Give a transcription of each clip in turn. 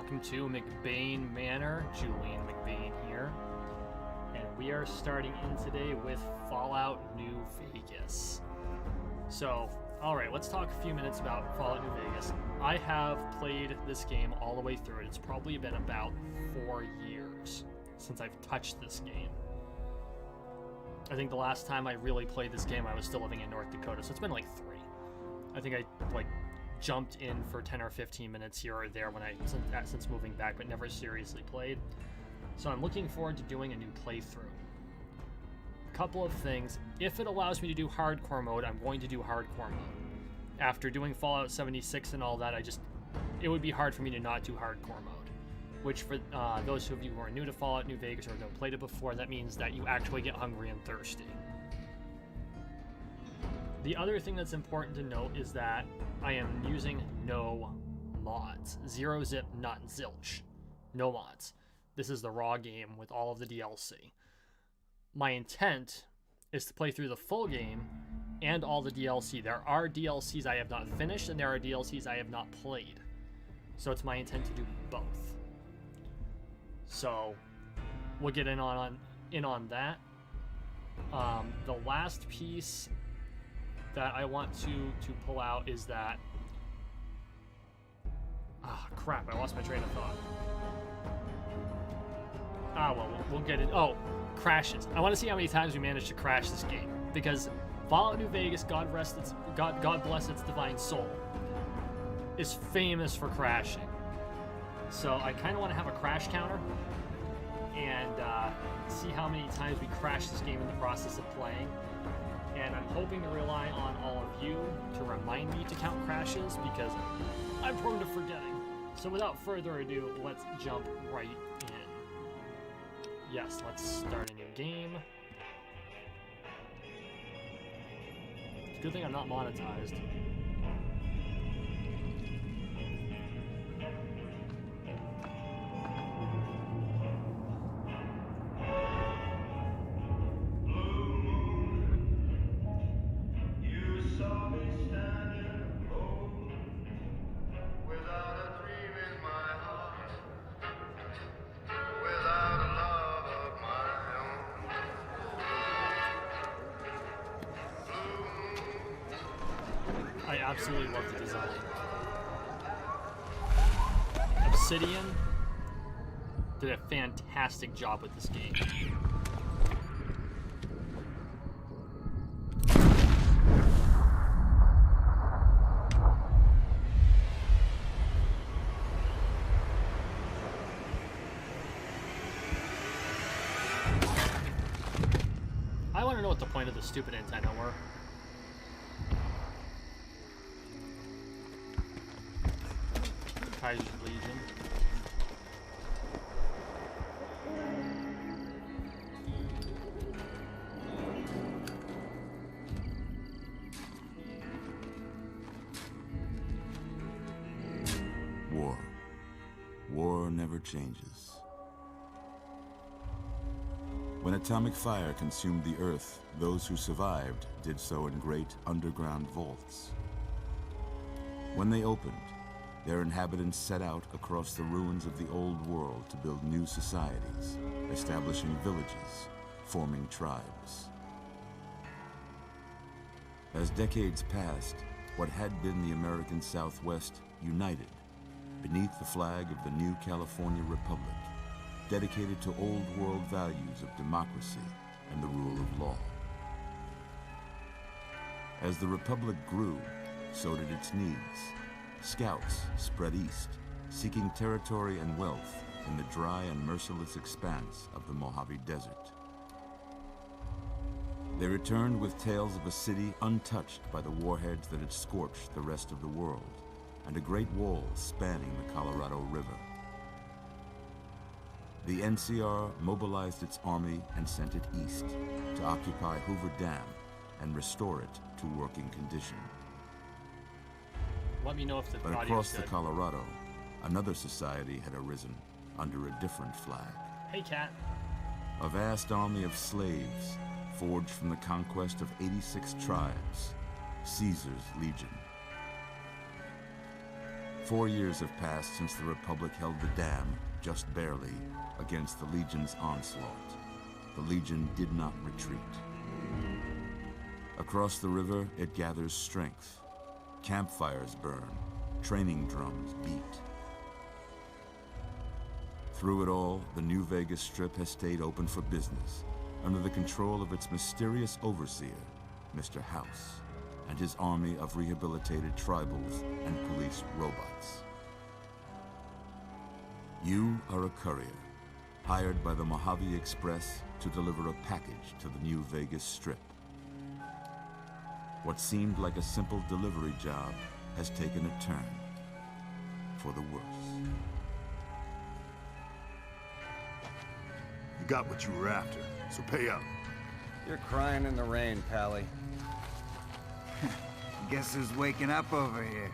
welcome to McBain Manor. Julian McBain here. And we are starting in today with Fallout New Vegas. So, alright, let's talk a few minutes about Fallout New Vegas. I have played this game all the way through it. It's probably been about 4 years since I've touched this game. I think the last time I really played this game, I was still living in North Dakota, so it's been like 3. I think I jumped in for 10 or 15 minutes here or there when since moving back, but never seriously played. So I'm looking forward to doing a new playthrough. A couple of things. If it allows me to do hardcore mode, I'm going to do hardcore mode. After doing Fallout 76 and all that, it would be hard for me to not do hardcore mode. Which for those of you who are new to Fallout New Vegas or have never played it before, that means that you actually get hungry and thirsty. The other thing that's important to note is that I am using no mods. Zero zip, not zilch. No mods. This is the raw game with all of the DLC. My intent is to play through the full game and all the DLC. There are DLCs I have not finished and there are DLCs I have not played. So it's my intent to do both. So we'll get in on that. The last piece that I want to pull out is that crap, I lost my train of thought. Well, we'll get it. Oh, crashes. I want to see how many times we managed to crash this game, because Fallout New Vegas, God bless its divine soul, is famous for crashing. So I kind of want to have a crash counter and see how many times we crash this game in the process of playing. And I'm hoping to rely on all of you to remind me to count crashes, because I'm prone to forgetting. So without further ado, let's jump right in. Yes, let's start a new game. It's a good thing I'm not monetized. I absolutely love the design. Obsidian did a fantastic job with this game. I want to know what the point of the stupid antenna were. Legion. War. War never changes. When atomic fire consumed the earth, those who survived did so in great underground vaults. When they opened, their inhabitants set out across the ruins of the old world to build new societies, establishing villages, forming tribes. As decades passed, what had been the American Southwest united beneath the flag of the new California Republic, dedicated to old world values of democracy and the rule of law. As the Republic grew, so did its needs. Scouts spread east, seeking territory and wealth in the dry and merciless expanse of the Mojave Desert. They returned with tales of a city untouched by the warheads that had scorched the rest of the world, and a great wall spanning the Colorado River. The NCR mobilized its army and sent it east to occupy Hoover Dam and restore it to working condition. Let me know if the But across the Colorado, another society had arisen under a different flag. Hey, cat. A vast army of slaves, forged from the conquest of 86 tribes, Caesar's Legion. 4 years have passed since the Republic held the dam, just barely, against the Legion's onslaught. The Legion did not retreat. Across the river, it gathers strength. Campfires burn, training drums beat. Through it all, the New Vegas Strip has stayed open for business, under the control of its mysterious overseer, Mr. House, and his army of rehabilitated tribals and police robots. You are a courier, hired by the Mojave Express to deliver a package to the New Vegas Strip. What seemed like a simple delivery job has taken a turn for the worse. You got what you were after, so pay up. You're crying in the rain, Pally. Guess who's waking up over here?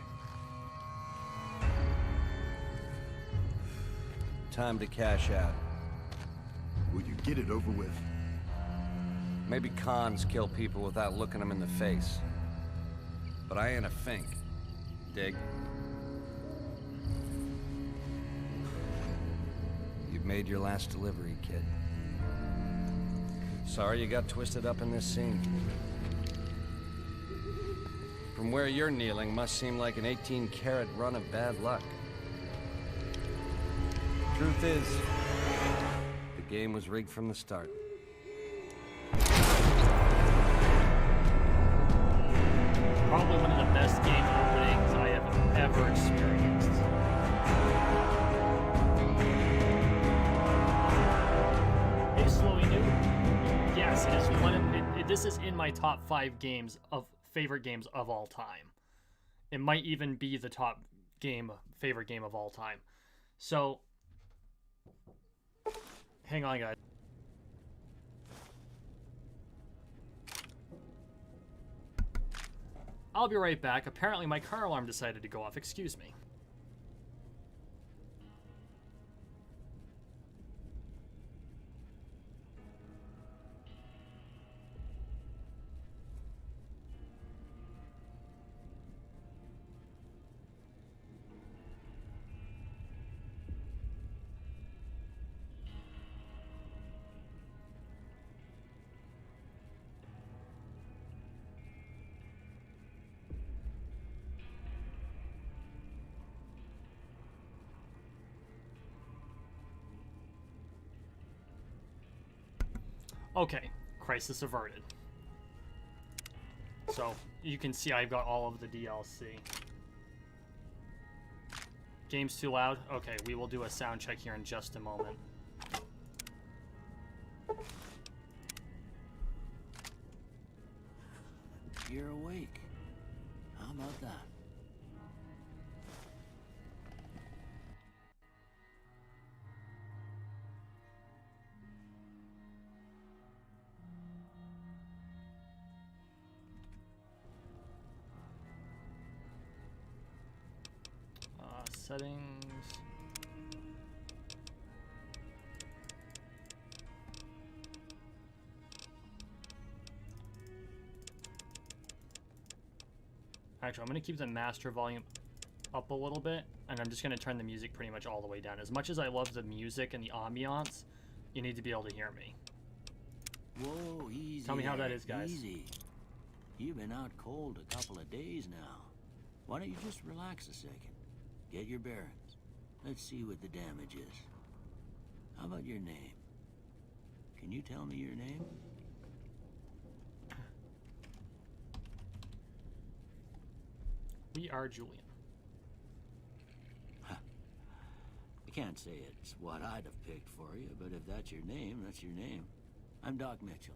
Time to cash out. Will you get it over with? Maybe cons kill people without looking them in the face. But I ain't a fink. Dig? You've made your last delivery, kid. Sorry you got twisted up in this scene. From where you're kneeling must seem like an 18-carat run of bad luck. Truth is, the game was rigged from the start. Probably one of the best game openings I have ever experienced. Hey, Slowy Noob. Yes, it is one of this is in my top 5 games of favorite games of all time. It might even be the top favorite game of all time. So, hang on, guys. I'll be right back. Apparently my car alarm decided to go off. Excuse me. Okay, crisis averted. So, you can see I've got all of the DLC. Game's too loud? Okay, we will do a sound check here in just a moment. You're awake. How about that? Settings. Actually, I'm going to keep the master volume up a little bit, and I'm just going to turn the music pretty much all the way down. As much as I love the music and the ambiance, you need to be able to hear me. Whoa, easy. Tell me how there, that is, guys. Easy. You've been out cold a couple of days now. Why don't you just relax a second? Get your bearings. Let's see what the damage is. How about your name? Can you tell me your name? We are Julian. I can't say it's what I'd have picked for you, but if that's your name, that's your name. I'm Doc Mitchell.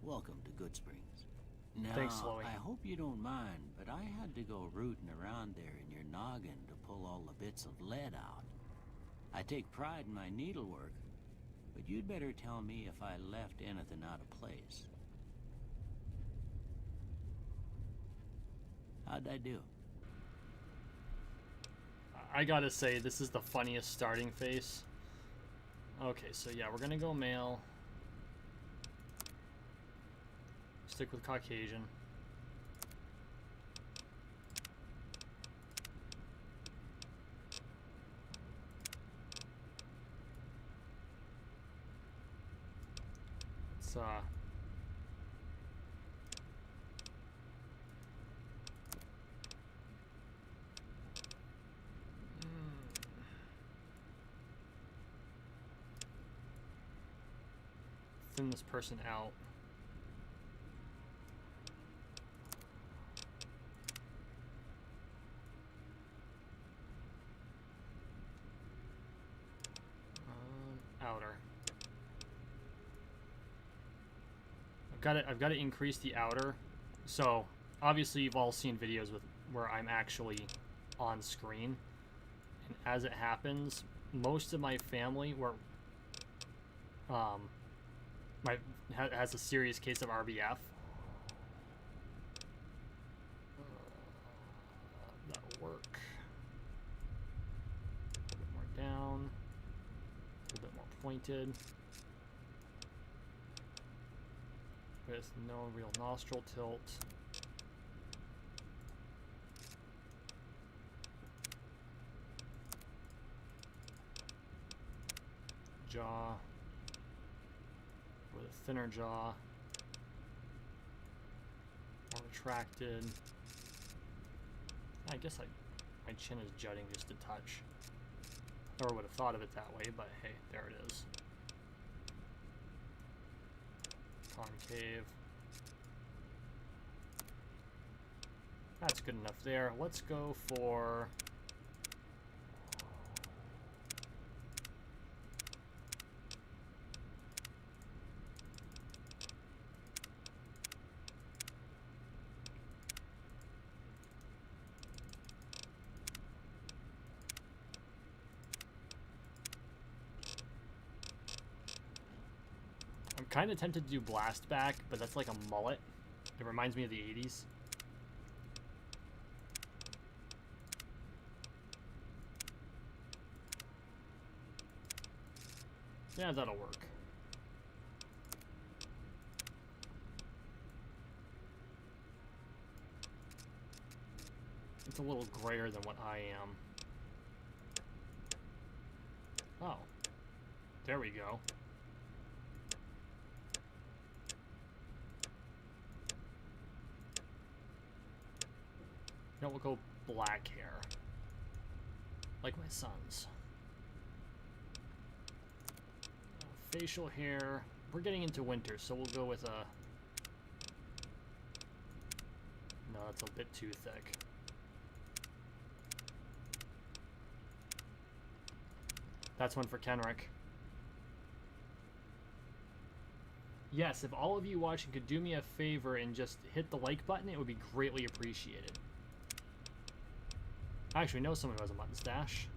Welcome to Good Springs. Now, Thanks, Slowy. I hope you don't mind, but I had to go rooting around there in your noggin to pull all the bits of lead out. I take pride in my needlework, but you'd better tell me if I left anything out of place. How'd I do? I gotta say, this is the funniest starting face. Okay, so yeah, we're gonna go male. Stick with Caucasian. Let's thin this person out. Outer. I've got to increase the outer. So obviously you've all seen videos with where I'm actually on screen, and as it happens, most of my family has a serious case of RBF. That'll work. A bit more down. A bit more pointed. With no real nostril tilt. Jaw. With a thinner jaw. More retracted. I guess my chin is jutting just a touch. Never would have thought of it that way, but hey, there it is. Concave. That's good enough there. Let's go for... I'm kind of tempted to do blast back, but that's like a mullet. It reminds me of the 80s. Yeah, that'll work. It's a little grayer than what I am. Oh. There we go. No, we'll go black hair. Like my son's. Facial hair. We're getting into winter, so we'll go with a... No, that's a bit too thick. That's one for Kenrick. Yes, if all of you watching could do me a favor and just hit the like button, it would be greatly appreciated. I actually know someone who has a mutton stash.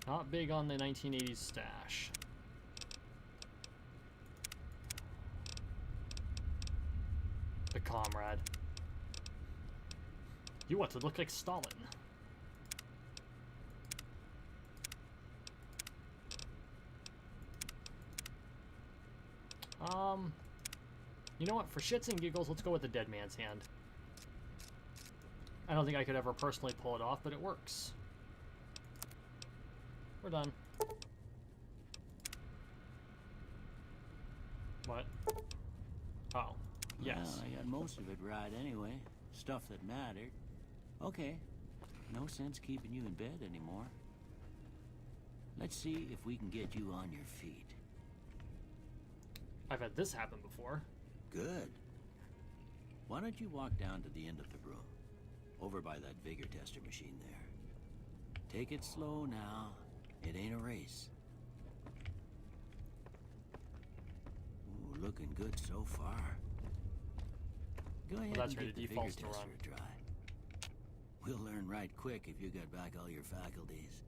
Not big on the 1980s stash. The comrade. You want to look like Stalin. You know what? For shits and giggles, let's go with the dead man's hand. I don't think I could ever personally pull it off, but it works. We're done. What? Oh. Yes. Well, I got most of it right anyway. Stuff that mattered. Okay. No sense keeping you in bed anymore. Let's see if we can get you on your feet. I've had this happen before. Good. Why don't you walk down to the end of the room? Over by that vigor tester machine there. Take it slow now. It ain't a race. Ooh, looking good so far. Go ahead that's and right, give it the vigor defaults to tester run. a try. We'll learn right quick if you got back all your faculties.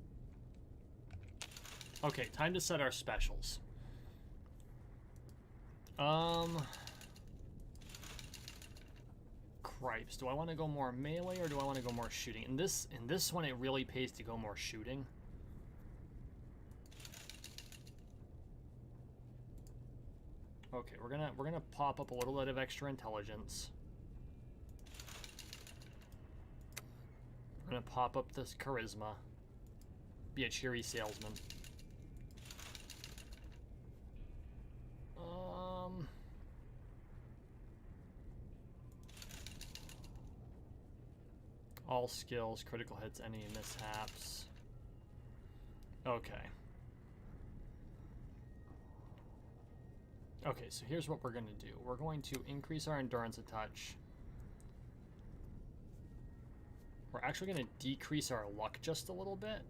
Okay, time to set our specials. Cripes. Do I want to go more melee or do I want to go more shooting? In this one, it really pays to go more shooting. Okay, we're gonna pop up a little bit of extra intelligence. I'm gonna pop up this charisma. Be a cheery salesman. All skills, critical hits, any mishaps. Okay. Okay, so here's what we're going to do. We're going to increase our endurance a touch. We're actually going to decrease our luck just a little bit.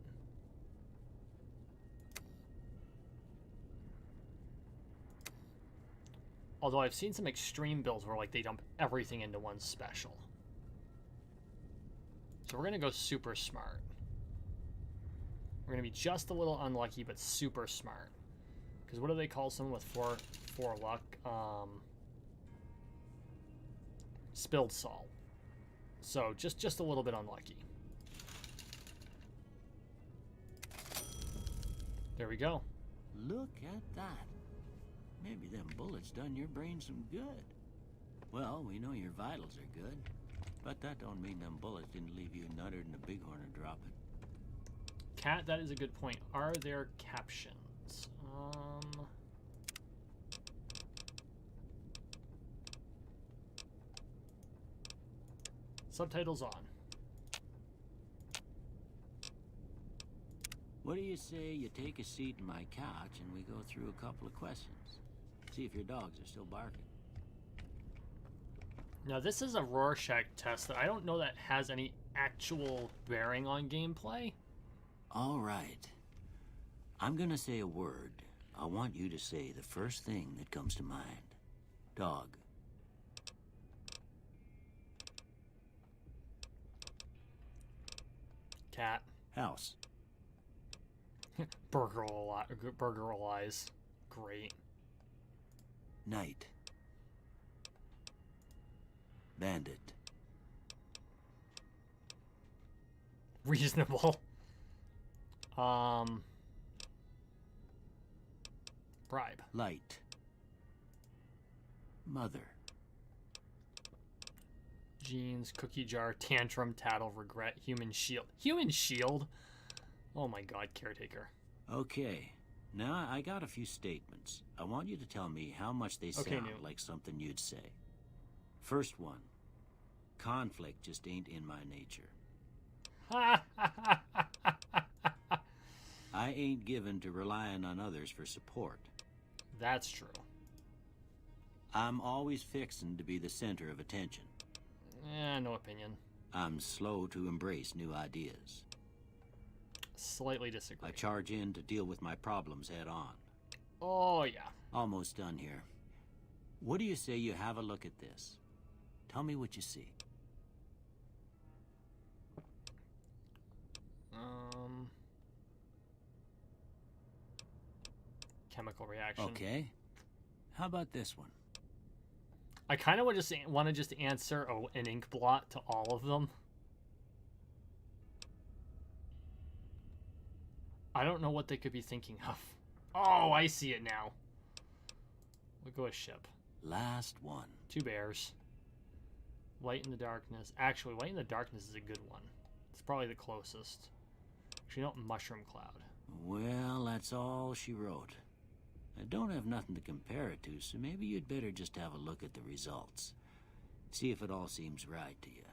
Although I've seen some extreme builds where like they dump everything into one special. So we're going to go super smart. We're going to be just a little unlucky, but super smart. Because what do they call someone with four luck? Spilled salt. So just a little bit unlucky. There we go. Look at that. Maybe them bullets done your brain some good. Well, we know your vitals are good. But that don't mean them bullets didn't leave you nuttered and a bighorn are dropping. Cat, that is a good point. Are there captions? Subtitles on. What do you say you take a seat in my couch and we go through a couple of questions? See if your dogs are still barking. Now, this is a Rorschach test that I don't know that has any actual bearing on gameplay. All right. I'm gonna say a word. I want you to say the first thing that comes to mind. Dog. Cat. House. Burglarize. Great. Night. Bandit. Reasonable. Bribe. Light. Mother. Jeans, cookie jar, tantrum, tattle, regret, human shield. Human shield? Oh my god, caretaker. Okay. Now I got a few statements. I want you to tell me how much they sound like something you'd say. First one. Conflict just ain't in my nature. I ain't given to relying on others for support. That's true. I'm always fixin' to be the center of attention. No opinion. I'm slow to embrace new ideas. Slightly disagree. I charge in to deal with my problems head on. Oh, yeah. Almost done here. What do you say you have a look at this? Tell me what you see. Chemical reaction. Okay. How about this one? I kind of want to just answer an ink blot to all of them. I don't know what they could be thinking of. Oh, I see it now. We'll go with ship. Last one. 2 bears. Light in the darkness. Actually, light in the darkness is a good one. It's probably the closest. Actually, no, mushroom cloud. Well, that's all she wrote. I don't have nothing to compare it to, so maybe you'd better just have a look at the results. See if it all seems right to you.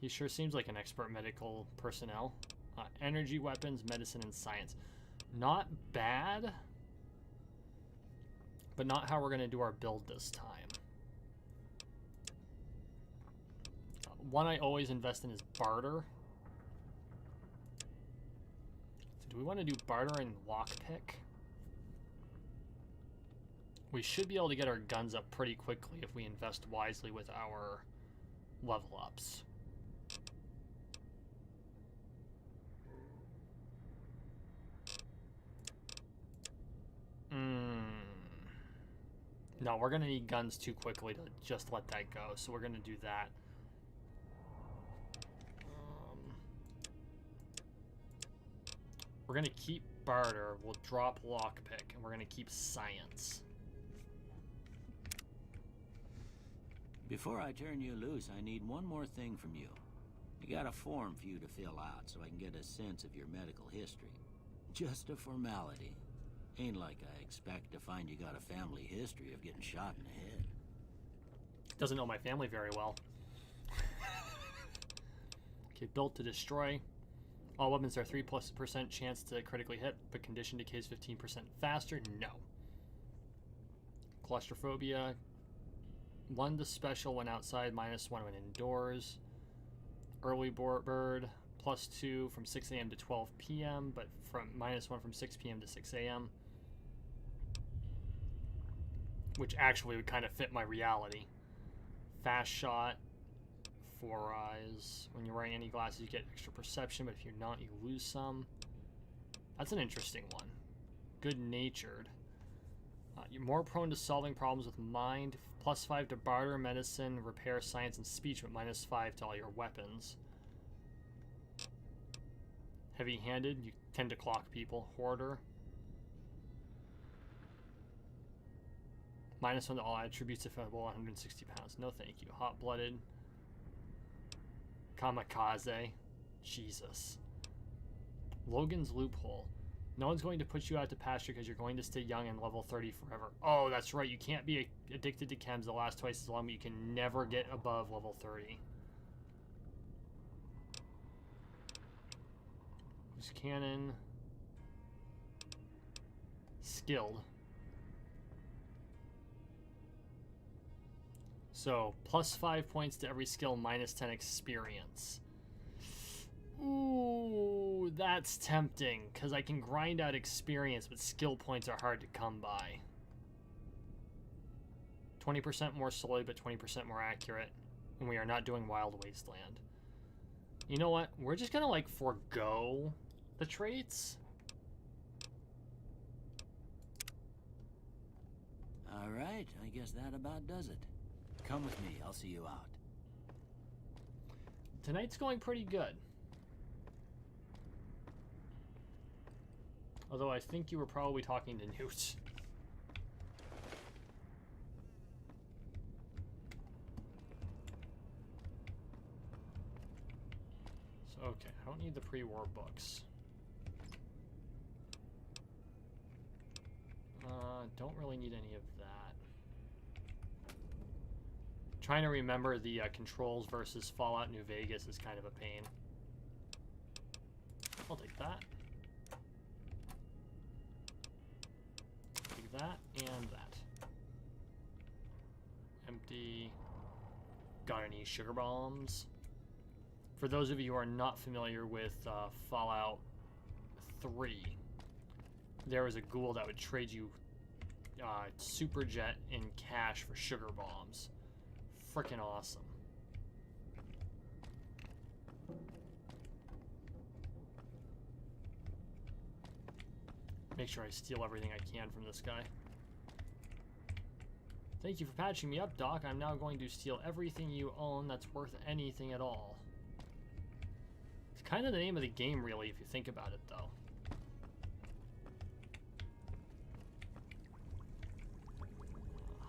He sure seems like an expert medical personnel. Energy, weapons, medicine, and science. Not bad, but not how we're going to do our build this time. One I always invest in is barter. So do we want to do barter and lockpick? We should be able to get our guns up pretty quickly if we invest wisely with our level ups. No, we're going to need guns too quickly to just let that go, so we're going to do that. We're going to keep barter, we'll drop lockpick, and we're going to keep science. Before I turn you loose, I need one more thing from you. I got a form for you to fill out so I can get a sense of your medical history. Just a formality. Ain't like I expect to find you got a family history of getting shot in the head. Doesn't know my family very well. Okay, built to destroy. All weapons are 3+% chance to critically hit, but condition decays 15% faster. No. Claustrophobia. 1 to special when outside, -1 when indoors. Early bird, +2 from 6 a.m. to 12 p.m., but from -1 from 6 p.m. to 6 a.m. Which actually would kind of fit my reality. Fast shot, 4 eyes. When you're wearing any glasses, you get extra perception, but if you're not, you lose some. That's an interesting one. Good-natured. You're more prone to solving problems with mind. +5 to barter, medicine, repair, science, and speech, but -5 to all your weapons. Heavy-handed, you tend to clock people. Hoarder. -1 to all attributes if available, 160 pounds. No thank you. Hot-blooded. Kamikaze. Jesus. Logan's loophole. No one's going to put you out to pasture because you're going to stay young and level 30 forever. Oh, that's right. You can't be addicted to chems that last twice as long, but you can never get above level 30. Who's cannon? Skilled. So, +5 points to every skill, -10 experience. Ooh, that's tempting, because I can grind out experience, but skill points are hard to come by. 20% more slowly, but 20% more accurate. And we are not doing Wild Wasteland. You know what? We're just going to, like, forego the traits. Alright, I guess that about does it. Come with me, I'll see you out. Tonight's going pretty good. Although I think you were probably talking to Newt. So, okay, I don't need the pre-war books. Don't really need any of that. Trying to remember the controls versus Fallout New Vegas is kind of a pain. I'll take that. Take that and that. Empty. Got any sugar bombs? For those of you who are not familiar with Fallout 3, there was a ghoul that would trade you super jet and cash for sugar bombs. Freaking awesome. Make sure I steal everything I can from this guy. Thank you for patching me up, Doc. I'm now going to steal everything you own that's worth anything at all. It's kind of the name of the game, really, if you think about it, though.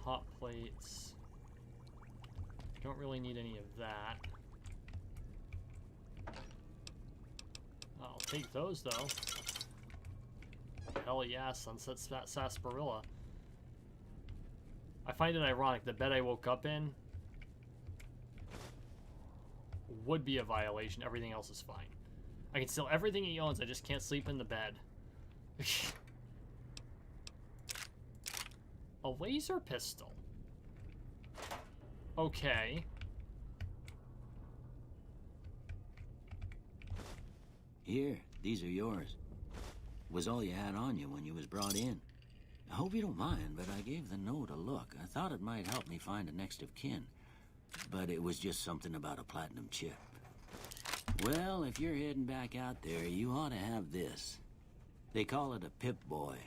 Hot plates. Don't really need any of that. I'll take those, though. Hell yeah, Sunset Sarsaparilla. I find it ironic, the bed I woke up in would be a violation. Everything else is fine. I can steal everything he owns, I just can't sleep in the bed. A laser pistol. Okay. Here, these are yours. Was all you had on you when you was brought in. I hope you don't mind, but I gave the note a look. I thought it might help me find a next of kin. But it was just something about a platinum chip. Well, if you're heading back out there, you ought to have this. They call it a Pip-Boy.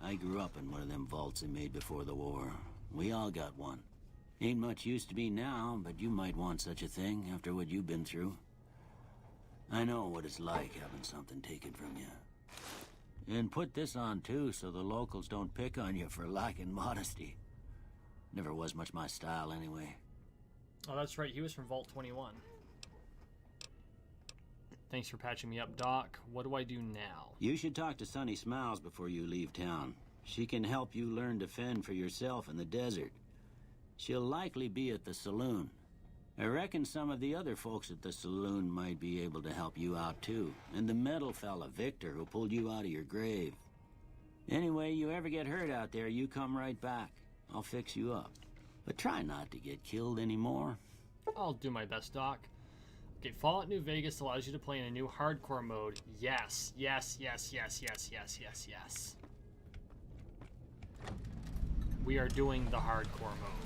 I grew up in one of them vaults they made before the war. We all got one. Ain't much use to me now, but you might want such a thing after what you've been through. I know what it's like having something taken from you. And put this on, too, so the locals don't pick on you for lacking modesty. Never was much my style, anyway. Oh, that's right. He was from Vault 21. Thanks for patching me up, Doc. What do I do now? You should talk to Sunny Smiles before you leave town. She can help you learn to fend for yourself in the desert. She'll likely be at the saloon. I reckon some of the other folks at the saloon might be able to help you out too. And the metal fella, Victor, who pulled you out of your grave. Anyway, you ever get hurt out there, you come right back. I'll fix you up. But try not to get killed anymore. I'll do my best, Doc. Okay, Fallout New Vegas allows you to play in a new hardcore mode. Yes, yes, yes, yes, yes, yes, yes, yes. We are doing the hardcore mode.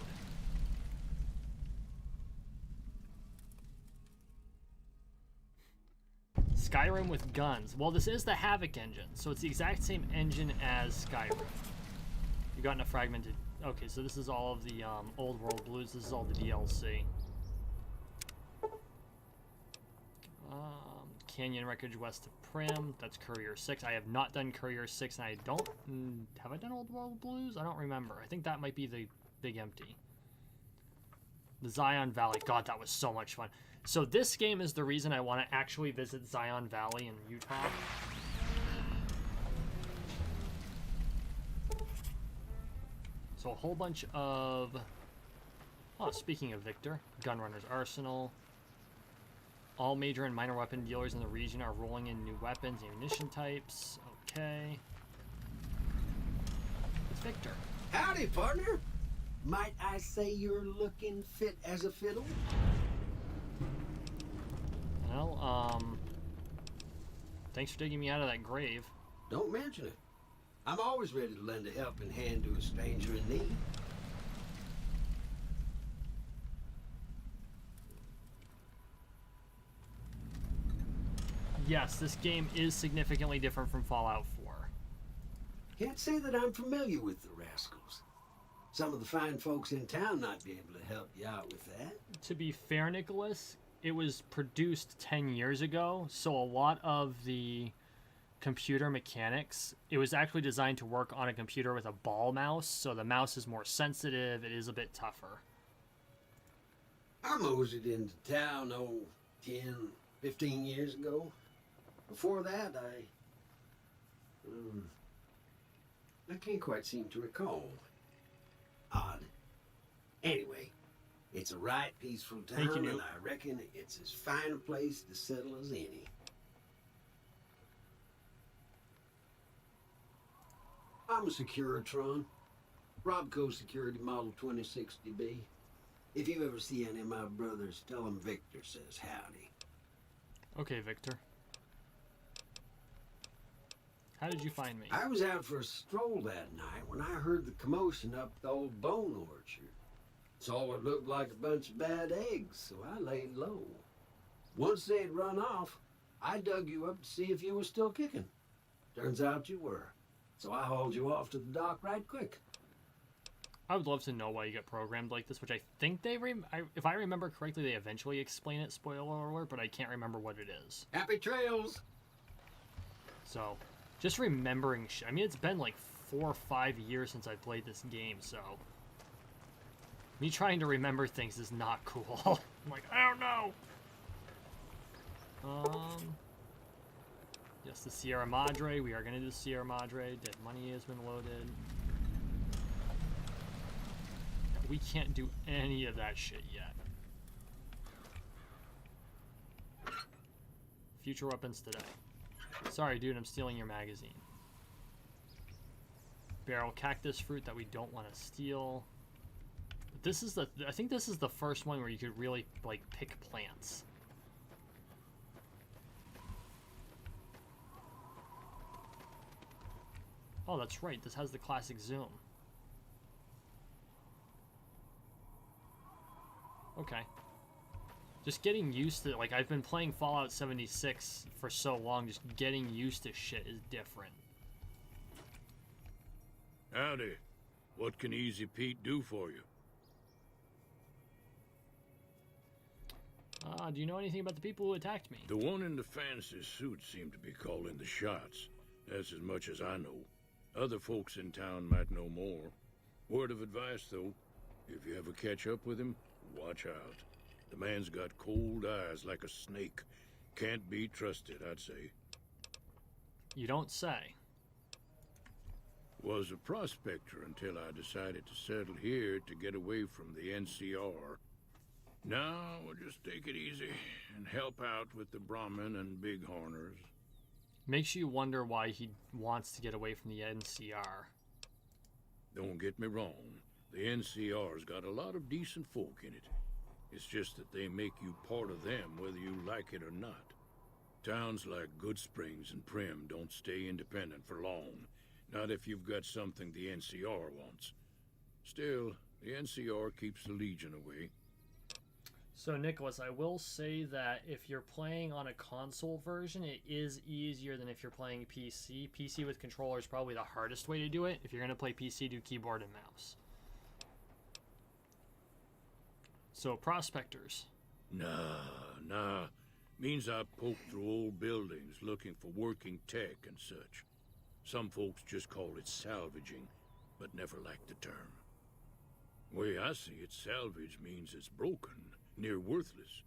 Skyrim with guns. Well, this is the Havoc engine, so it's the exact same engine as Skyrim. You got a fragmented... Okay, so this is all of the Old World Blues. This is all the DLC. Canyon Wreckage west of Prim. That's Courier 6. I have not done Courier 6, and I don't... have I done Old World Blues? I don't remember. I think that might be the Big Empty. The Zion Valley. God, that was so much fun. So this game is the reason I want to actually visit Zion Valley in Utah. So a whole bunch of... Oh, speaking of Victor, Gunrunner's Arsenal. All major and minor weapon dealers in the region are rolling in new weapons, ammunition types. Okay. It's Victor. Howdy, partner. Might I say you're looking fit as a fiddle? Well, thanks for digging me out of that grave. Don't mention it. I'm always ready to lend a helping hand to a stranger in need. Yes, this game is significantly different from Fallout 4. Can't say that I'm familiar with the rascals. Some of the fine folks in town might be able to help you out with that. To be fair, Nicholas, it was produced 10 years ago, so a lot of the computer mechanics, it was actually designed to work on a computer with a ball mouse, so the mouse is more sensitive, it is a bit tougher. I moseyed into town, 10, 15 years ago. Before that, I can't quite seem to recall. Odd. Anyway, it's a right peaceful town, Thank you, and Newt. I reckon it's as fine a place to settle as any. I'm a Securitron. Robco Security Model 2060B. If you ever see any of my brothers, tell them Victor says howdy. Okay, Victor. How did you find me? I was out for a stroll that night when I heard the commotion up the old bone orchard. Saw what looked like a bunch of bad eggs, so I laid low. Once they had run off, I dug you up to see if you were still kicking. Turns out you were, so I hauled you off to the dock right quick. I would love to know why you get programmed like this, which I think they... if I remember correctly, they eventually explain it, spoiler alert, but I can't remember what it is. Happy trails! So, just remembering I mean, it's been like 4 or 5 years since I played this game, so... me trying to remember things is not cool. I'm like, I don't know! Yes, the Sierra Madre. We are going to do the Sierra Madre. Dead money has been loaded. We can't do any of that shit yet. Future weapons today. Sorry, dude, I'm stealing your magazine. Barrel cactus fruit that we don't want to steal. But this is I think this is the first one where you could really, like, pick plants. Oh, that's right. This has the classic zoom. Okay. Just getting used to, like, I've been playing Fallout 76 for so long, just getting used to shit is different. Howdy. What can Easy Pete do for you? Do you know anything about the people who attacked me? The one in the fancy suit seemed to be calling the shots. That's as much as I know. Other folks in town might know more. Word of advice, though, if you ever catch up with him, watch out. The man's got cold eyes like a snake. Can't be trusted, I'd say. You don't say. Was a prospector until I decided to settle here to get away from the NCR. Now we'll just take it easy and help out with the Brahmin and Bighorners. Makes you wonder why he wants to get away from the NCR. Don't get me wrong, the NCR's got a lot of decent folk in it. It's just that they make you part of them whether you like it or not. Towns like Good Springs and Prim don't stay independent for long. Not if you've got something the NCR wants. Still, the NCR keeps the Legion away. So, Nicholas, I will say that if you're playing on a console version, it is easier than if you're playing PC. PC with controller is probably the hardest way to do it. If you're going to play PC, do keyboard and mouse. So, prospectors. Nah. Means I poke through old buildings looking for working tech and such. Some folks just call it salvaging, but never liked the term. Way I see it, salvage means it's broken, near worthless.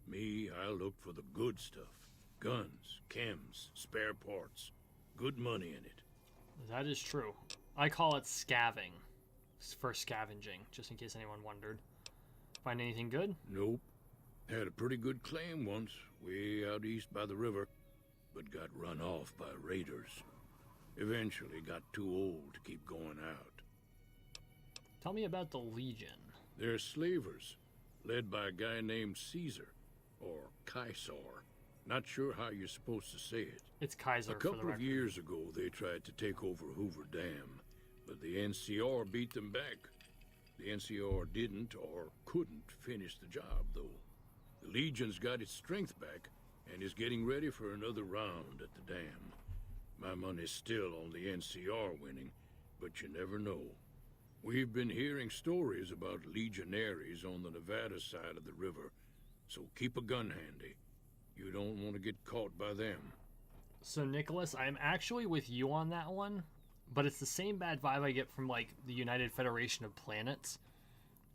Me, I look for the good stuff. Guns, chems, spare parts. Good money in it. That is true. I call it scavenging, for scavenging, just in case anyone wondered. Find anything good? Nope. Had a pretty good claim once, way out east by the river, but got run off by raiders. Eventually got too old to keep going out. Tell me about the Legion. They're slavers, led by a guy named Caesar, or Caesar. Not sure how you're supposed to say it. It's Kaiser, A for the couple of record. years ago, they tried to take over Hoover Dam, but the NCR beat them back. The NCR didn't or couldn't finish the job, though. The Legion's got its strength back and is getting ready for another round at the dam. My money's still on the NCR winning, but you never know. We've been hearing stories about legionaries on the Nevada side of the river, so keep a gun handy. You don't want to get caught by them. So, Nicholas, I'm actually with you on that one, but it's the same bad vibe I get from, like, the United Federation of Planets,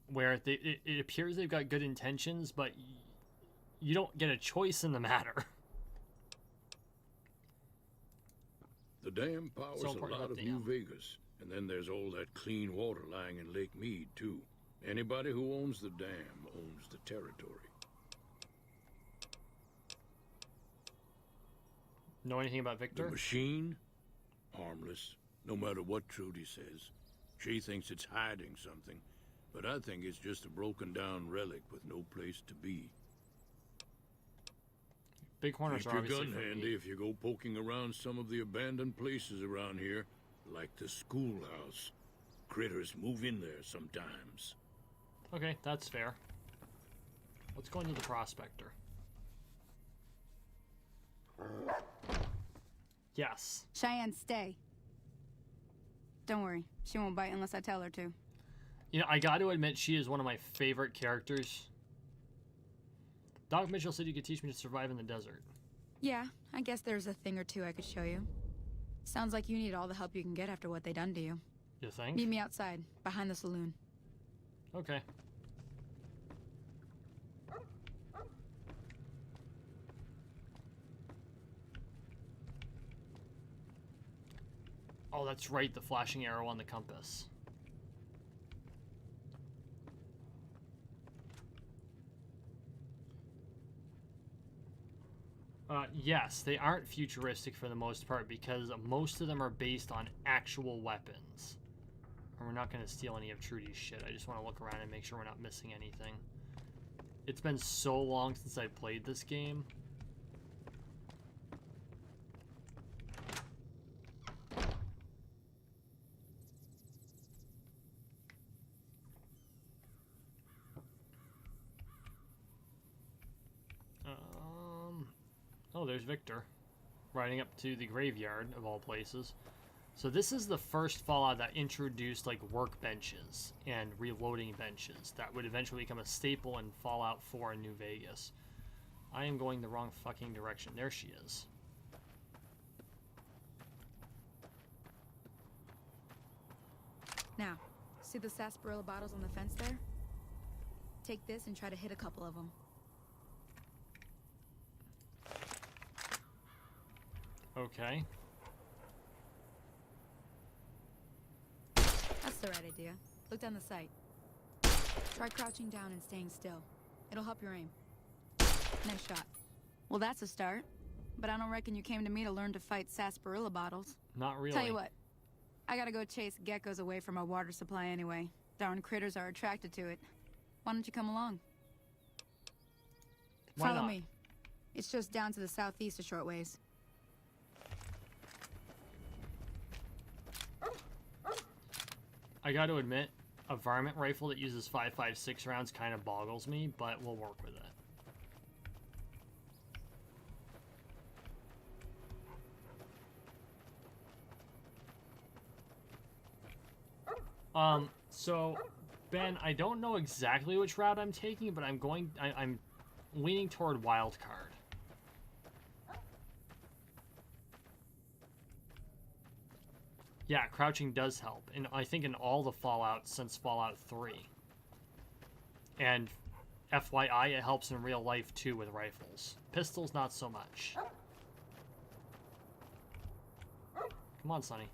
where it appears they've got good intentions, but you don't get a choice in the matter. The dam powers So a important lot about of the New dam. Vegas, and then there's all that clean water lying in Lake Mead, too. Anybody who owns the dam owns the territory. Know anything about The Victor? machine? Harmless, no matter what Trudy says. She thinks it's hiding something, but I think it's just a broken down relic with no place to be. Big corners Keep are your obviously gun for handy me. if you go poking around some of the abandoned places around here, like the schoolhouse. Critters move in there sometimes. Okay, that's fair. Let's go into the prospector. Yes. Cheyenne, stay. Don't worry. She won't bite unless I tell her to. You know, I got to admit, she is one of my favorite characters. Doc Mitchell said you could teach me to survive in the desert. Yeah, I guess there's a thing or two I could show you. Sounds like you need all the help you can get after what they done to you. You think? Meet me outside, behind the saloon. Okay. Oh, that's right, the flashing arrow on the compass. Yes, they aren't futuristic for the most part because most of them are based on actual weapons. And we're not going to steal any of Trudy's shit. I just want to look around and make sure we're not missing anything. It's been so long since I played this game. Oh, there's Victor, riding up to the graveyard, of all places. So this is the first Fallout that introduced, like, workbenches and reloading benches that would eventually become a staple in Fallout 4 in New Vegas. I am going the wrong fucking direction. There she is. Now, see the sarsaparilla bottles on the fence there? Take this and try to hit a couple of them. Okay. That's the right idea. Look down the sight. Try crouching down and staying still. It'll help your aim. Nice shot. Well, that's a start. But I don't reckon you came to me to learn to fight sarsaparilla bottles. Not really. Tell you what. I gotta go chase geckos away from our water supply anyway. Darn critters are attracted to it. Why don't you come along? Why Follow not? me. It's just down to the southeast a short ways. I got to admit, a varmint rifle that uses 5.56 rounds kind of boggles me, but we'll work with it. So, Ben, I don't know exactly which route I'm taking, but I'm leaning toward wild card. Yeah, crouching does help, and I think in all the Fallouts since Fallout 3. And FYI, it helps in real life too with rifles. Pistols, not so much. Come on, Sonny.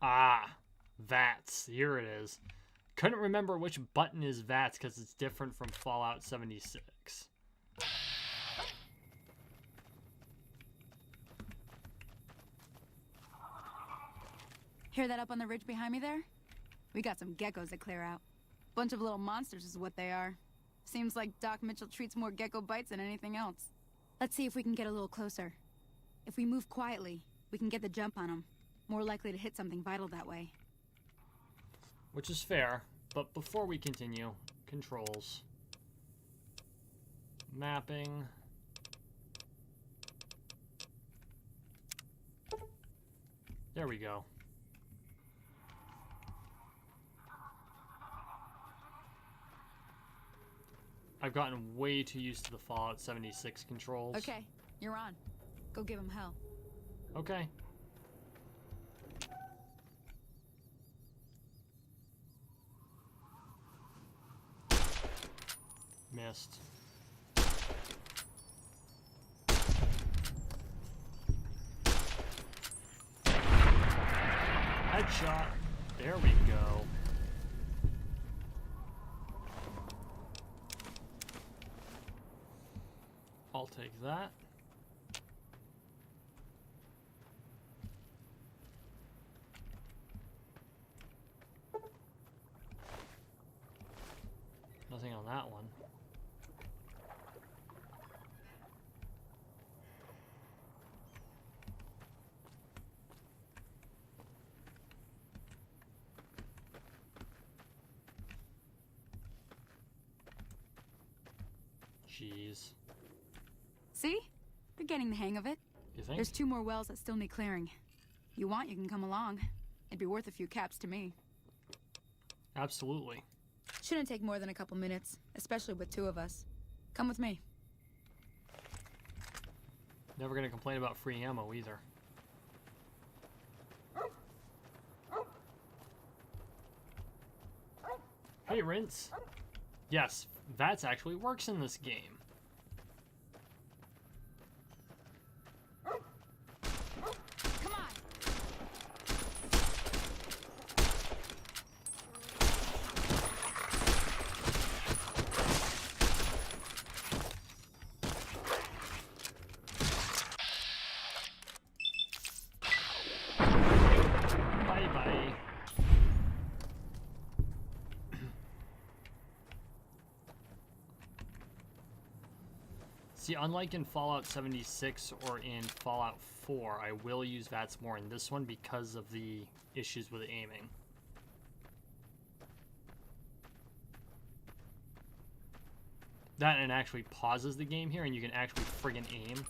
Ah, VATS. Here it is. Couldn't remember which button is VATS because it's different from Fallout 76. Hear that up on the ridge behind me there? We got some geckos to clear out. Bunch of little monsters is what they are. Seems like Doc Mitchell treats more gecko bites than anything else. Let's see if we can get a little closer. If we move quietly, we can get the jump on them. More likely to hit something vital that way. Which is fair, but before we continue, controls. Mapping. There we go. I've gotten way too used to the Fallout 76 controls. Okay, you're on. Go give him hell. Okay. Missed. Headshot. There we go. I'll take that. Nothing on that one. Jeez. See? You're getting the hang of it. You think? There's 2 more wells that still need clearing. You want, you can come along. It'd be worth a few caps to me. Absolutely. Shouldn't take more than a couple minutes, especially with 2 of us. Come with me. Never gonna complain about free ammo either. Hey, Rince. Yes, VATS actually works in this game. Come on! Bye-bye. See, unlike in Fallout 76 or in Fallout 4, I will use VATS more in this one because of the issues with aiming. That and actually pauses the game here and you can actually friggin' aim.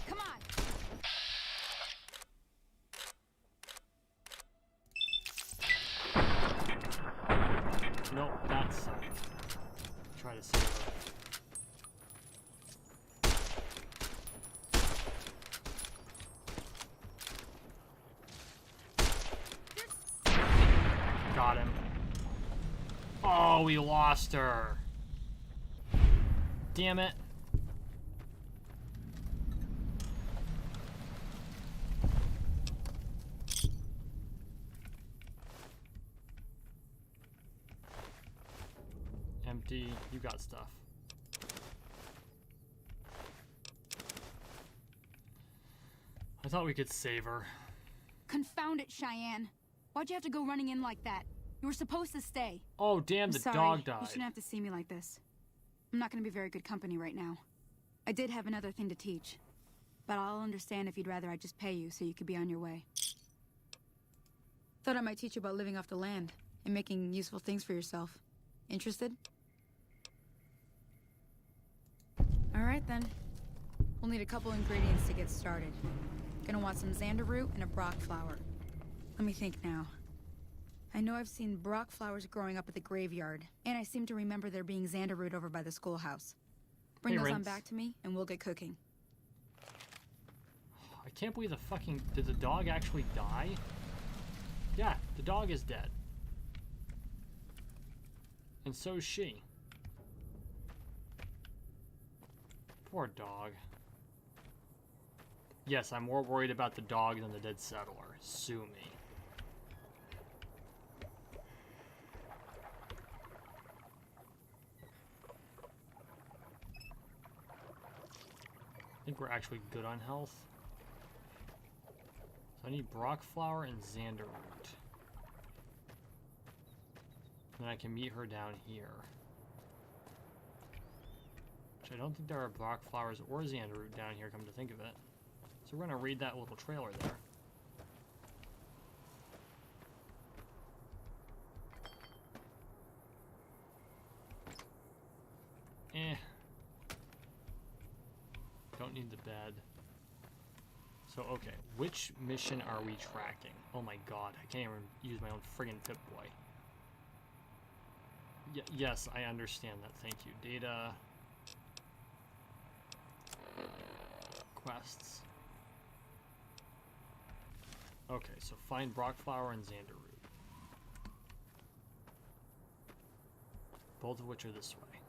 Come on! Nope, that sucked. Try to save her. Oh, we lost her. Damn it. Empty. You got stuff. I thought we could save her. Confound it, Cheyenne. Why'd you have to go running in like that? You were supposed to stay. Oh, damn, the Sorry, dog died. You shouldn't have to see me like this. I'm not gonna be very good company right now. I did have another thing to teach. But I'll understand if you'd rather I just pay you so you could be on your way. Thought I might teach you about living off the land and making useful things for yourself. Interested? Alright then. We'll need a couple ingredients to get started. Gonna want some xander root and a brock flower. Let me think now. I know I've seen brock flowers growing up at the graveyard, and I seem to remember there being xander root over by the schoolhouse. Bring Hey, those on Rince. back to me, and we'll get cooking. I can't believe the fucking... Did the dog actually die? Yeah, the dog is dead. And so is she. Poor dog. Yes, I'm more worried about the dog than the dead settler. Sue me. I think we're actually good on health. So I need brock flower and xander root. Then I can meet her down here. Which I don't think there are brock flowers or xander root down here, come to think of it. So we're gonna read that little trailer there. Don't need the bed. So, okay. Which mission are we tracking? Oh my god, I can't even use my own friggin' Pip-Boy. Yes, I understand that. Thank you. Data. Quests. Okay, so find brock flower and xander root. Both of which are this way.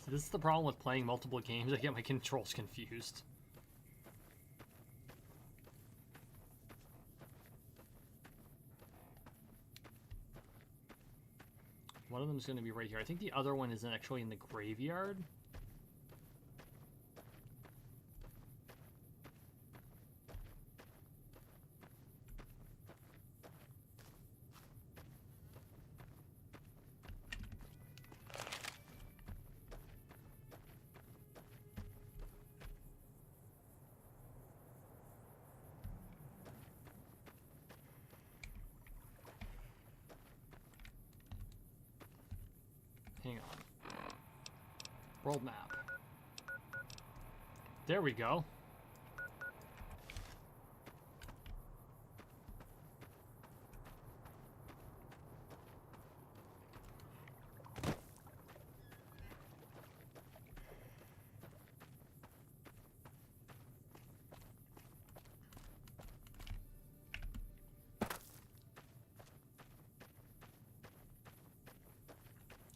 So this is the problem with playing multiple games. I get my controls confused. One of them is going to be right here. I think the other one is actually in the graveyard. Hang on. World map. There we go.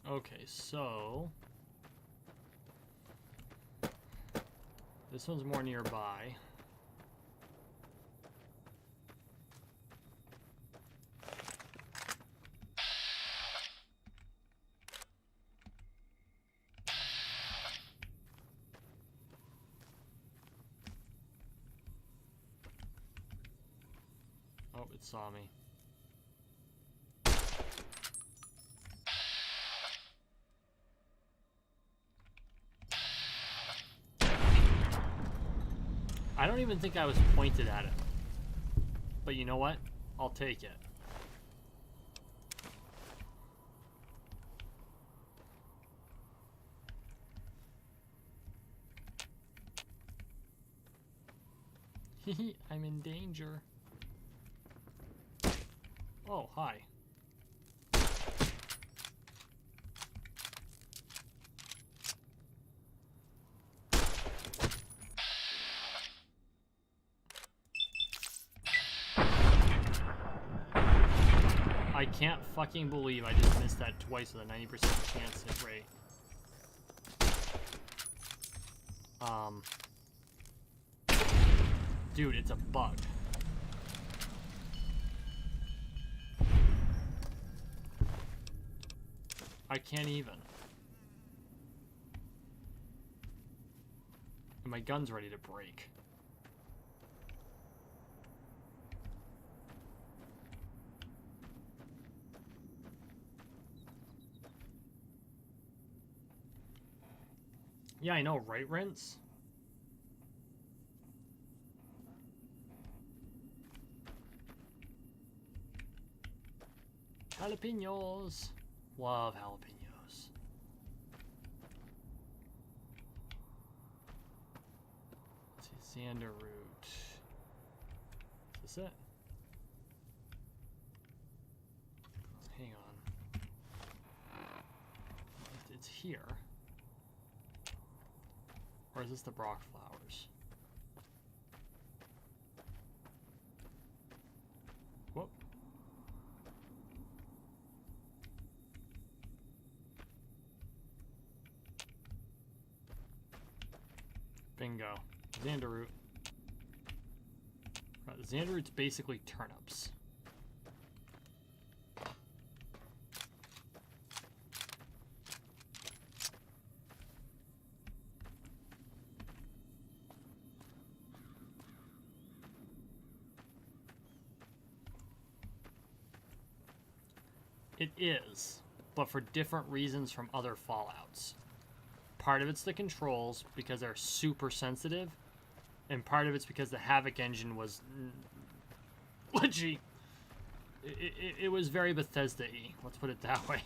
Okay, so this one's more nearby. Oh, it saw me. I don't even think I was pointed at it. But you know what? I'll take it. Hehe, I'm in danger. Oh, hi. I can't fucking believe I just missed that twice with a 90% chance hit rate. Dude, it's a bug. I can't even. And my gun's ready to break. Yeah, I know, right, Rince? Jalapenos. Love jalapenos. Let's see, Xander route. Is this it? Hang on. It's here. Or is this the Brock flowers? Whoop. Bingo. Xander root. Right, the Xander root's basically turnips. It is, but for different reasons from other Fallouts. Part of it's the controls, because they're super sensitive, and part of it's because the Havoc engine was glitchy. It was very Bethesda-y, let's put it that way.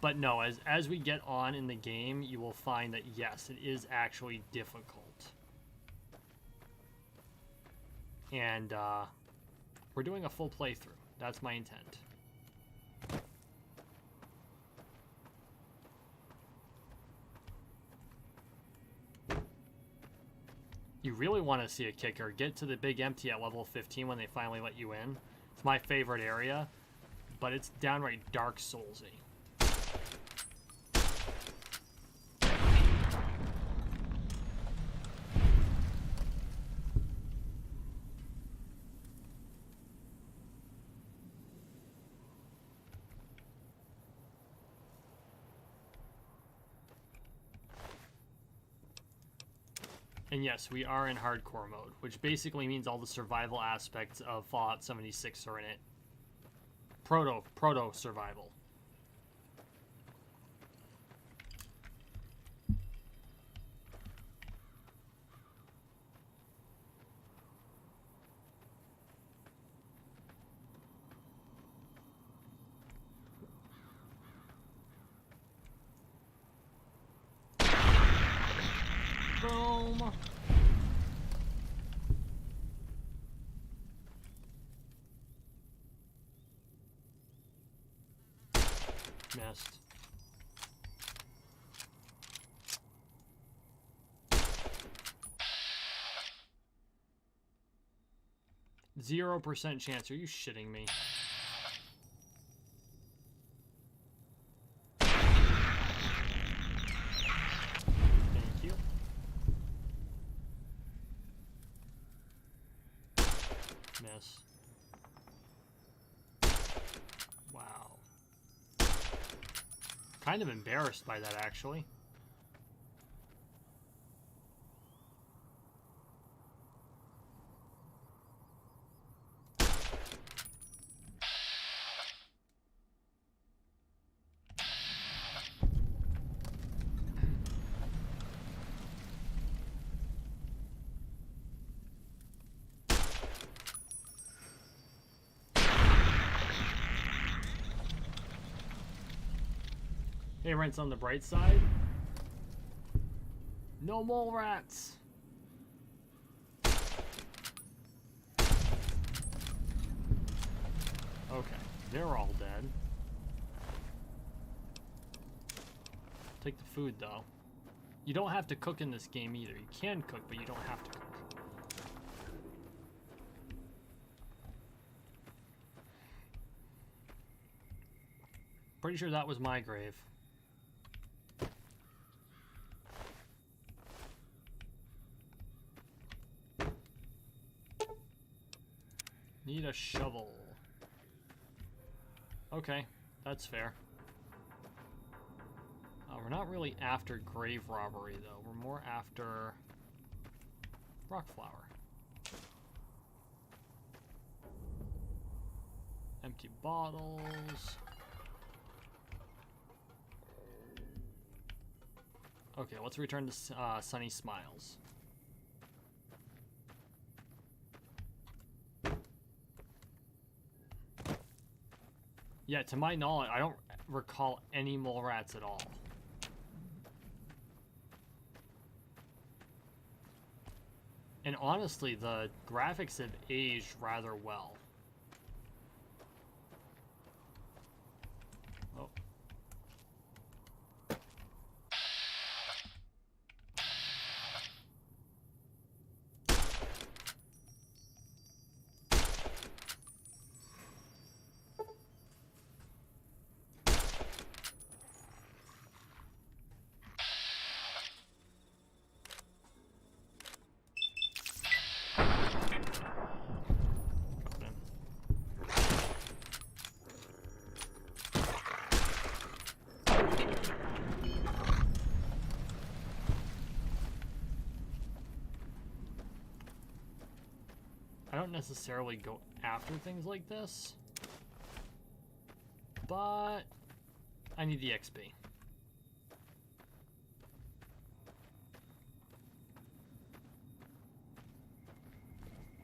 But no, as we get on in the game, you will find that yes, it is actually difficult. And we're doing a full playthrough. That's my intent. You really want to see a kicker. Get to the big empty at level 15 when they finally let you in. It's my favorite area, but it's downright Dark Souls-y. And yes, we are in hardcore mode, which basically means all the survival aspects of Fallout 76 are in it. Proto survival. Boom. Missed. %0 chance. Are you shitting me? Miss. Wow. Kind of embarrassed by that, actually. Hey, Rent's on the bright side. No mole rats. Okay, they're all dead. Take the food, though. You don't have to cook in this game either. You can cook, but you don't have to cook. pretty sure that was my grave. Need a shovel. Okay, that's fair. We're not really after grave robbery, though. We're more after rock flower. Empty bottles. Okay, let's return to Sunny Smiles. Yeah, to my knowledge, I don't recall any mole rats at all. And honestly, the graphics have aged rather well. Oh. I don't necessarily go after things like this, but I need the XP.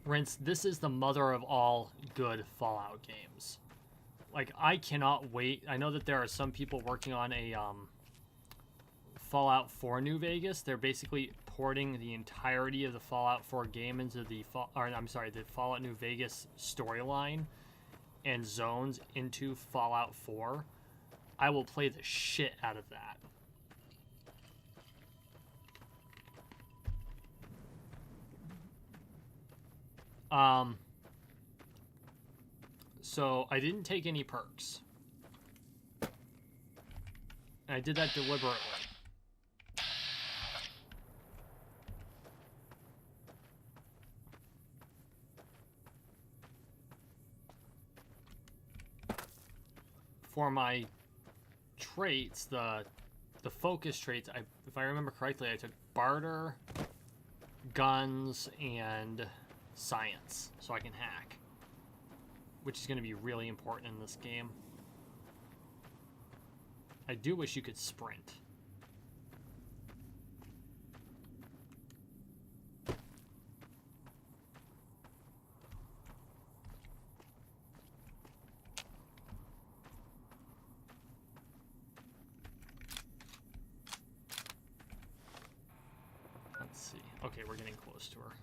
Rinse, this is the mother of all good Fallout games. Like, I cannot wait. I know that there are some people working on a Fallout 4 New Vegas. They're basically porting the entirety of the Fallout 4 game into the the Fallout New Vegas storyline and zones into Fallout 4. I will play the shit out of that. So I didn't take any perks. I did that deliberately. For my traits, the focus traits, if I remember correctly, I took barter, guns, and science, so I can hack, which is going to be really important in this game. I do wish you could sprint. Let's see. Okay, we're getting close to her.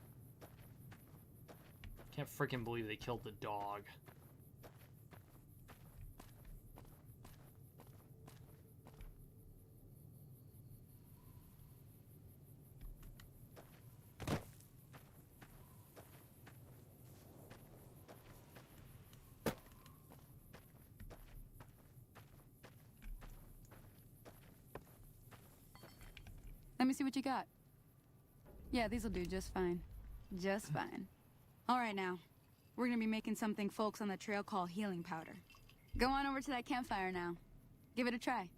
Can't freaking believe they killed the dog. Let me see what you got. Yeah, these'll do just fine. Just fine. All right, now. We're gonna be making something folks on the trail call healing powder. Go on over to that campfire now. Give it a try.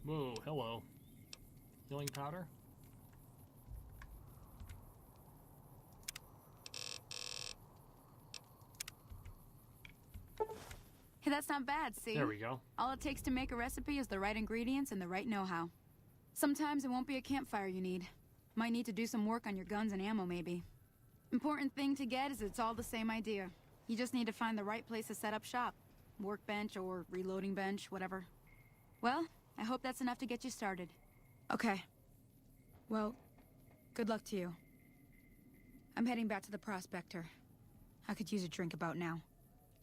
Whoa, hello. Healing powder? Hey, that's not bad, see? There we go. All it takes to make a recipe is the right ingredients and the right know-how. Sometimes it won't be a campfire you need. Might need to do some work on your guns and ammo, maybe. Important thing to get is it's all the same idea. You just need to find the right place to set up shop. Workbench or reloading bench, whatever. Well, I hope that's enough to get you started. Okay. Well, good luck to you. I'm heading back to the Prospector. I could use a drink about now.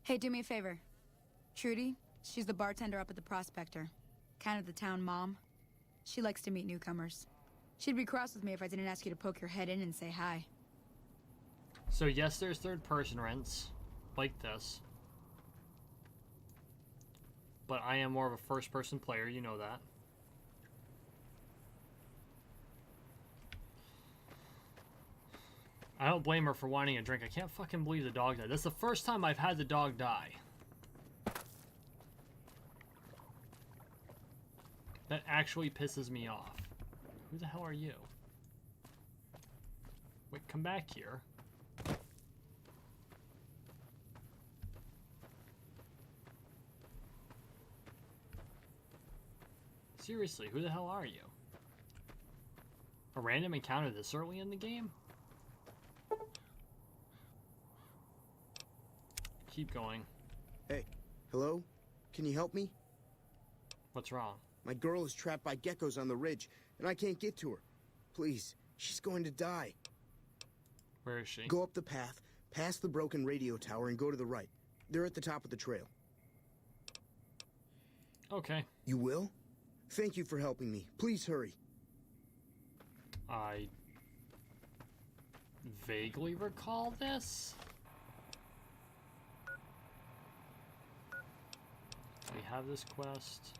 Hey, do me a favor. Trudy, she's the bartender up at the Prospector. Kind of the town mom. She likes to meet newcomers. She'd be cross with me if I didn't ask you to poke your head in and say hi. So yes, there's third person rents. like this. But I am more of a first-person player, you know that. I don't blame her for wanting a drink. I can't fucking believe the dog died. That's the first time I've had the dog die. That actually pisses me off. Who the hell are you? Wait, come back here. Seriously, who the hell are you? A random encounter this early in the game? Keep going. Hey, hello? Can you help me? What's wrong? My girl is trapped by geckos on the ridge, and I can't get to her. Please, she's going to die. Where is she? Go up the path, past the broken radio tower, and go to the right. They're at the top of the trail. Okay. You will? Thank you for helping me. Please hurry. I vaguely recall this. We have this quest.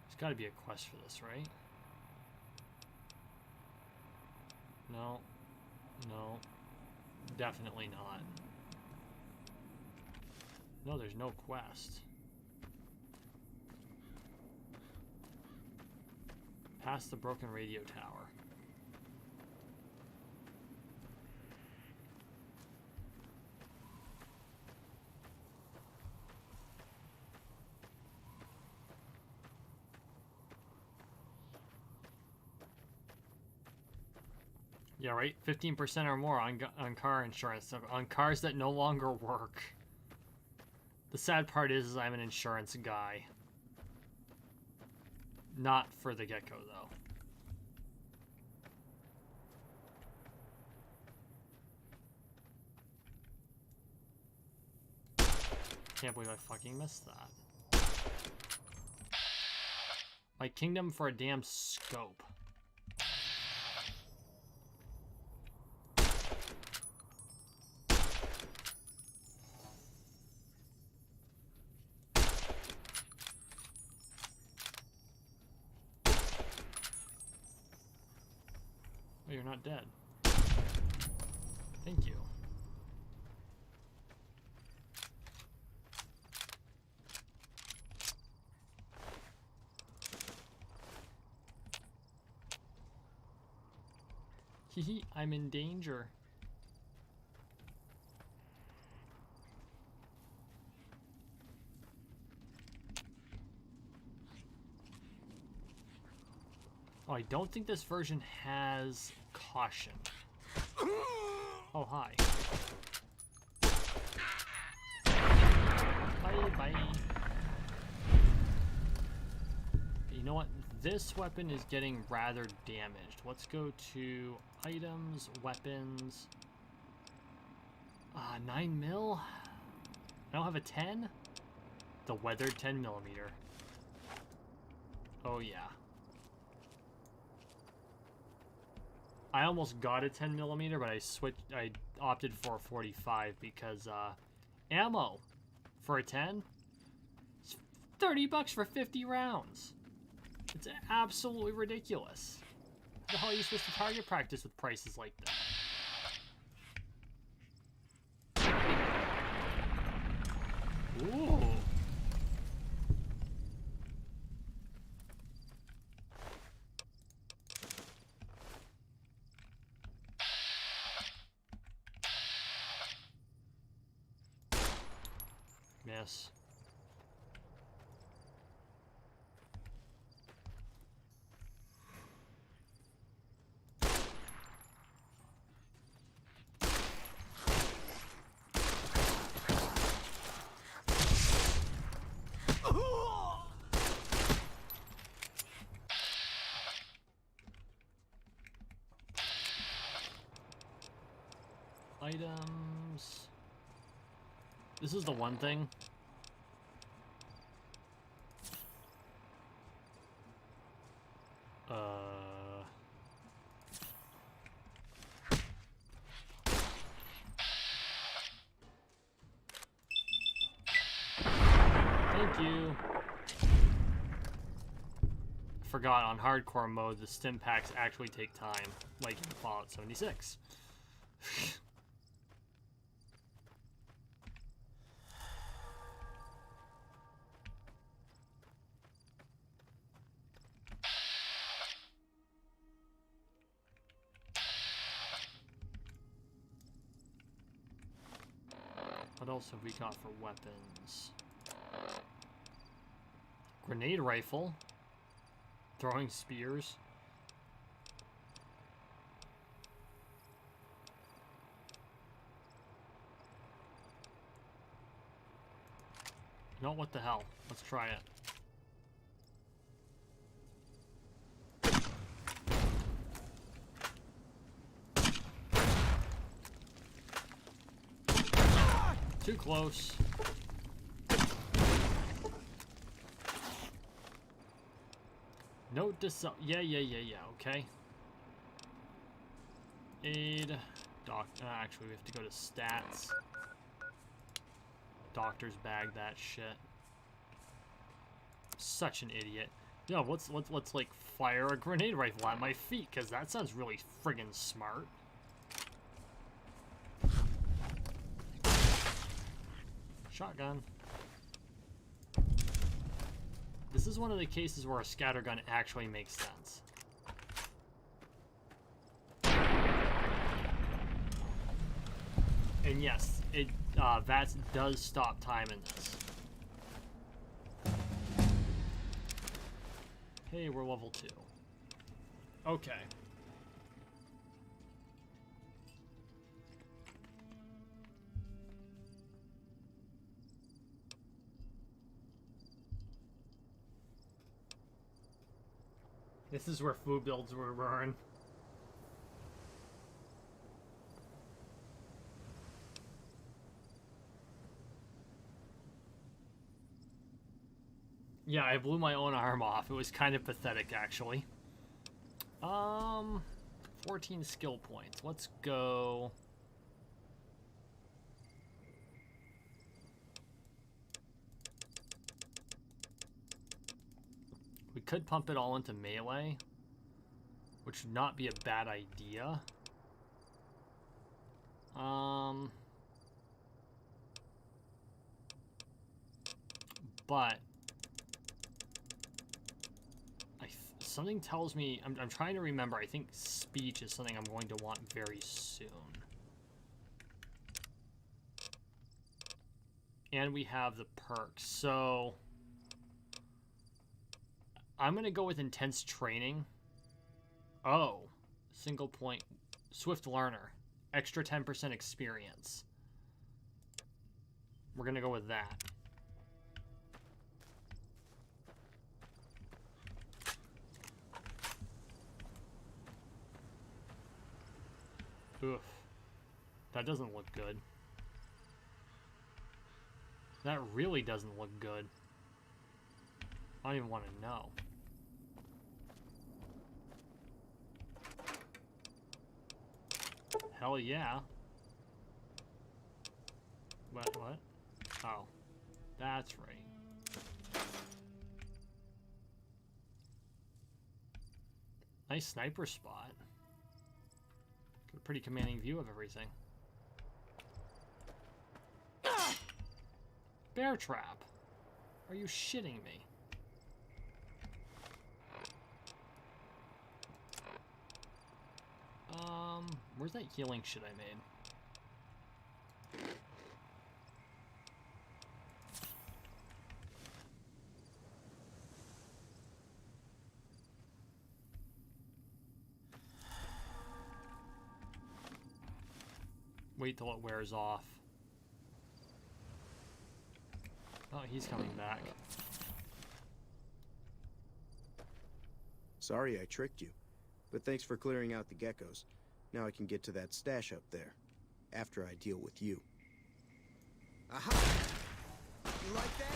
There's got to be a quest for this, right? No. No. Definitely not. No, there's no quest. Past the broken radio tower. Yeah, right? 15% or more on car insurance, on cars that no longer work. The sad part is I'm an insurance guy. Not for the gecko, though. Can't believe I fucking missed that. My kingdom for a damn scope. You're not dead. Thank you. Hehe, I'm in danger. Oh, I don't think this version has caution. Oh, hi. Bye. You know what? This weapon is getting rather damaged. Let's go to items, weapons. 9 mil? I don't have a 10? The weathered 10mm. Oh, yeah. I almost got a 10mm, but I opted for a 45 because ammo for a 10, it's $30 for 50 rounds. It's absolutely ridiculous. How the hell are you supposed to target practice with prices like that? Ooh. Miss. Items. This is the one thing. Thank you. Forgot on hardcore mode, the stim packs actually take time, like in Fallout 76. What else have we got for weapons? Grenade rifle. Throwing spears. No, what the hell? Let's try it. Too close. Note to yeah, okay. Aid. Actually, we have to go to stats. Doctor's bag that shit. Such an idiot. Yeah, let's like fire a grenade rifle at my feet, because that sounds really friggin' smart. Shotgun. This is one of the cases where a scattergun actually makes sense. And yes, it VATS does stop time in this. Hey, we're level 2. Okay. This is where food builds were run. Yeah, I blew my own arm off. It was kind of pathetic, actually. 14 skill points. Let's go. We could pump it all into melee, which would not be a bad idea. But something tells me, I'm trying to remember, I think speech is something I'm going to want very soon. And we have the perks, so I'm gonna go with intense training. Oh, single point, swift learner, extra 10% experience. We're gonna go with that. Oof. That doesn't look good. That really doesn't look good. I don't even want to know. Hell yeah. What? Oh. That's right. Nice sniper spot. Got a pretty commanding view of everything. Bear trap. Are you shitting me? Where's that healing shit I made? Wait till it wears off. Oh, he's coming back. Sorry I tricked you, but thanks for clearing out the geckos. Now I can get to that stash up there, after I deal with you. Aha! You like that?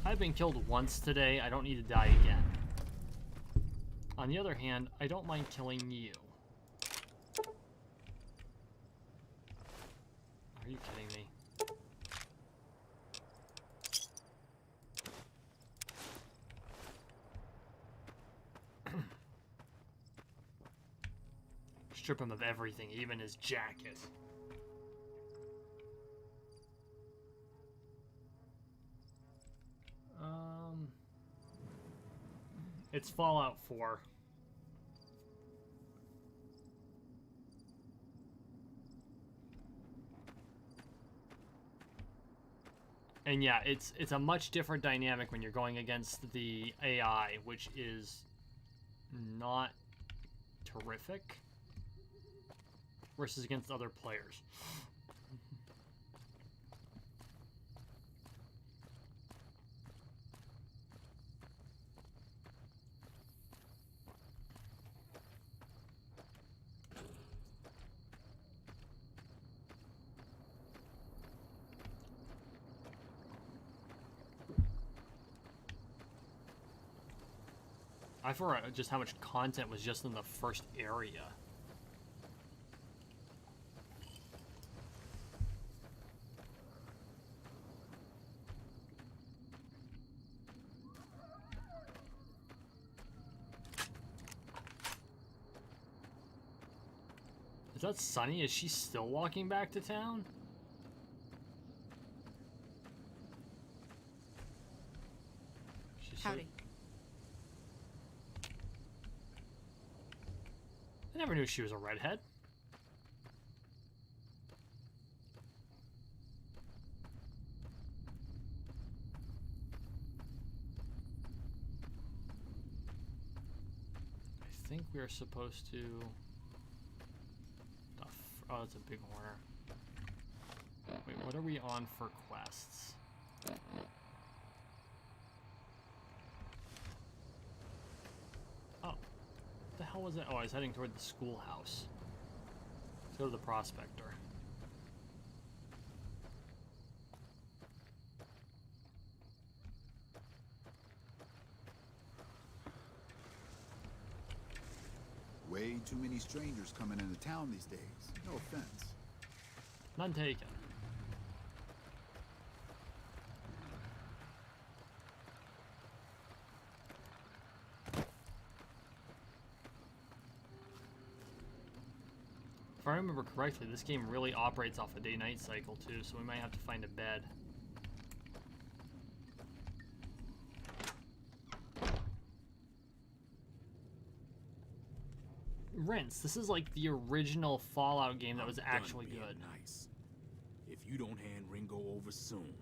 I've been killed once today. I don't need to die again. On the other hand, I don't mind killing you. Are you kidding me? Strip him of everything, even his jacket. It's Fallout 4. And yeah, it's a much different dynamic when you're going against the AI, which is not terrific, versus against other players. I forgot just how much content was just in the first area. Is that Sunny? Is she still walking back to town? Howdy. I never knew she was a redhead. I think we are supposed to... Oh, that's a big horner. Wait, what are we on for quests? Oh. What the hell was that? Oh, I was heading toward the schoolhouse. Let's go to the prospector. Way too many strangers coming into town these days. No offense. None taken. If I remember correctly, this game really operates off a day-night cycle too, so we might have to find a bed. Rinse, this is like the original Fallout game that was actually good. Nice. If you don't hand Ringo over soon,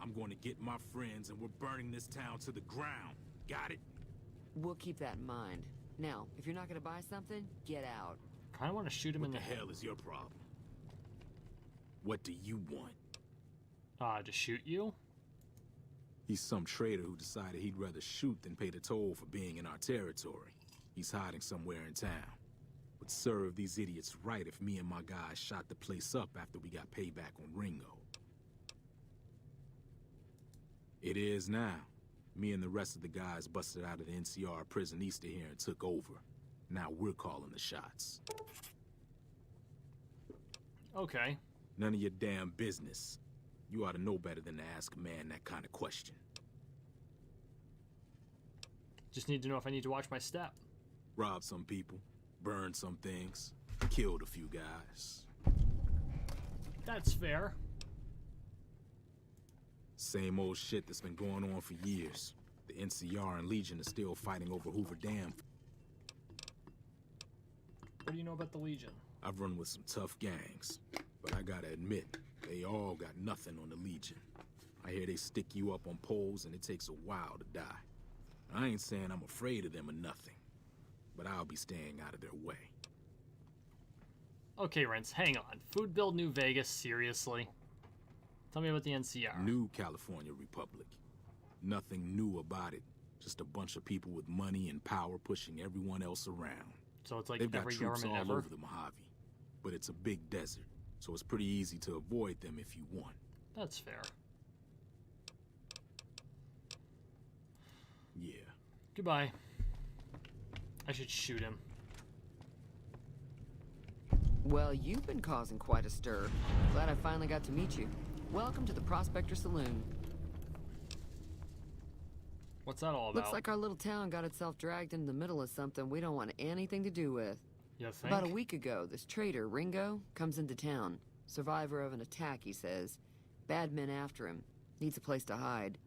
I'm going to get my friends and we're burning this town to the ground. Got it? We'll keep that in mind. Now, if you're not gonna buy something, get out. I want to shoot him What in the the head. hell is your problem? What do you want? To shoot you? He's some traitor who decided he'd rather shoot than pay the toll for being in our territory. He's hiding somewhere in town. Would serve these idiots right if me and my guys shot the place up after we got payback on Ringo. It is now. Me and the rest of the guys busted out of the NCR prison east of here and took over. Now we're calling the shots. Okay. None of your damn business. You ought to know better than to ask a man that kind of question. Just need to know if I need to watch my step. Robbed some people, burned some things, killed a few guys. That's fair. Same old shit that's been going on for years. The NCR and Legion are still fighting over Hoover Dam. What do you know about the Legion? I've run with some tough gangs, but I gotta admit, they all got nothing on the Legion. I hear they stick you up on poles and it takes a while to die. I ain't saying I'm afraid of them or nothing, but I'll be staying out of their way. Okay, Rents, hang on. Food Build New Vegas, seriously? Tell me about the NCR. New California Republic. Nothing new about it. Just a bunch of people with money and power pushing everyone else around. So it's like They've got every troops government all ever? over the Mojave, but it's a big desert, so it's pretty easy to avoid them if you want. That's fair. Yeah. Goodbye. I should shoot him. Well, you've been causing quite a stir. Glad I finally got to meet you. Welcome to the Prospector Saloon. What's that all about? Looks like our little town got itself dragged into the middle of something we don't want anything to do with. You think? About a week ago, this trader, Ringo, comes into town. Survivor of an attack, he says. Bad men after him. Needs a place to hide.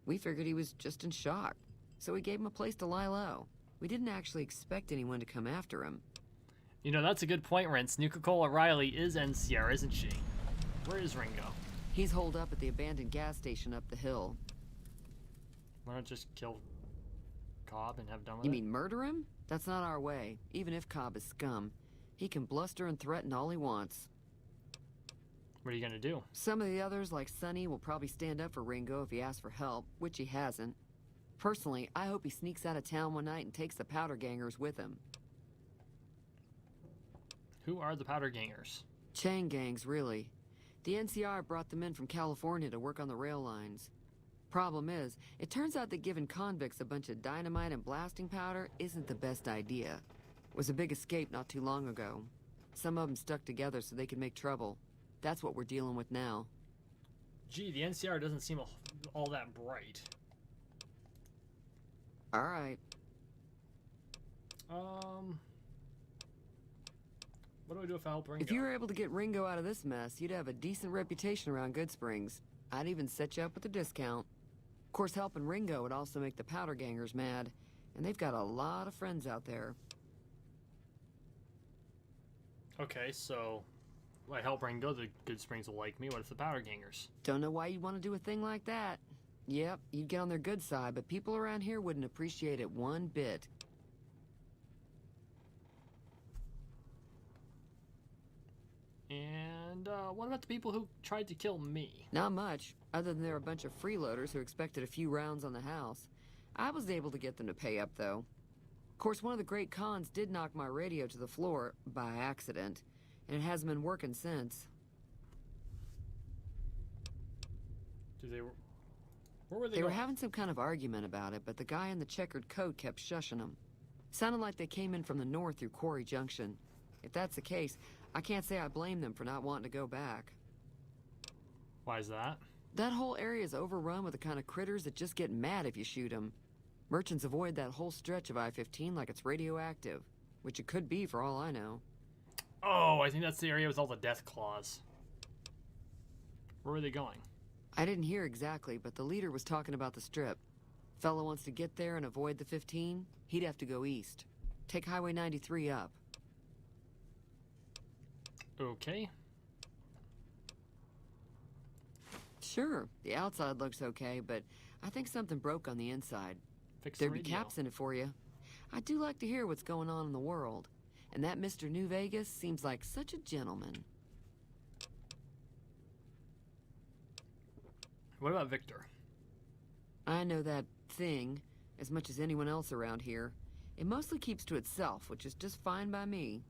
We figured he was just in shock, so we gave him a place to lie low. We didn't actually expect anyone to come after him. You know, that's a good point, Rince. Nuka-Cola Riley is NCR, isn't she? Where is Ringo? He's holed up at the abandoned gas station up the hill. Why not just kill Cobb and have done with You it? mean murder him? That's not our way, even if Cobb is scum. He can bluster and threaten all he wants. What are you gonna do? Some of the others, like Sonny, will probably stand up for Ringo if he asks for help, which he hasn't. Personally, I hope he sneaks out of town one night and takes the powder gangers with him. Who are the powder gangers? Chain gangs, really. The NCR brought them in from California to work on the rail lines. Problem is, it turns out that giving convicts a bunch of dynamite and blasting powder isn't the best idea. It was a big escape not too long ago. Some of them stuck together so they could make trouble. That's what we're dealing with now. Gee, the NCR doesn't seem all that bright. All right. What do I do if I help Ringo? If you were able to get Ringo out of this mess, you'd have a decent reputation around Good Springs. I'd even set you up with a discount. Of course, helping Ringo would also make the powder gangers mad, and they've got a lot of friends out there. Okay, so I help Ringo, the Good Springs will like me. What if the powder gangers? Don't know why you'd want to do a thing like that. Yep, you'd get on their good side, but people around here wouldn't appreciate it one bit. And what about the people who tried to kill me? Not much, other than they're a bunch of freeloaders who expected a few rounds on the house. I was able to get them to pay up, though. Of course, one of the great cons did knock my radio to the floor, by accident, and it hasn't been working since. Where were they They were going? having some kind of argument about it, but the guy in the checkered coat kept shushing them. Sounded like they came in from the north through Quarry Junction. If that's the case, I can't say I blame them for not wanting to go back. Why is that? That whole area is overrun with the kind of critters that just get mad if you shoot them. Merchants avoid that whole stretch of I-15 like it's radioactive, which it could be for all I know. Oh, I think that's the area with all the death claws. Where were they going? I didn't hear exactly, but the leader was talking about the strip. Fellow wants to get there and avoid the 15, he'd have to go east. Take Highway 93 up. Okay. Sure, the outside looks okay, but I think something broke on the inside. Fix the There'd be radio. caps in it for you. I do like to hear what's going on in the world. And that Mr. New Vegas seems like such a gentleman. What about Victor? I know that thing as much as anyone else around here. It mostly keeps to itself, which is just fine by me.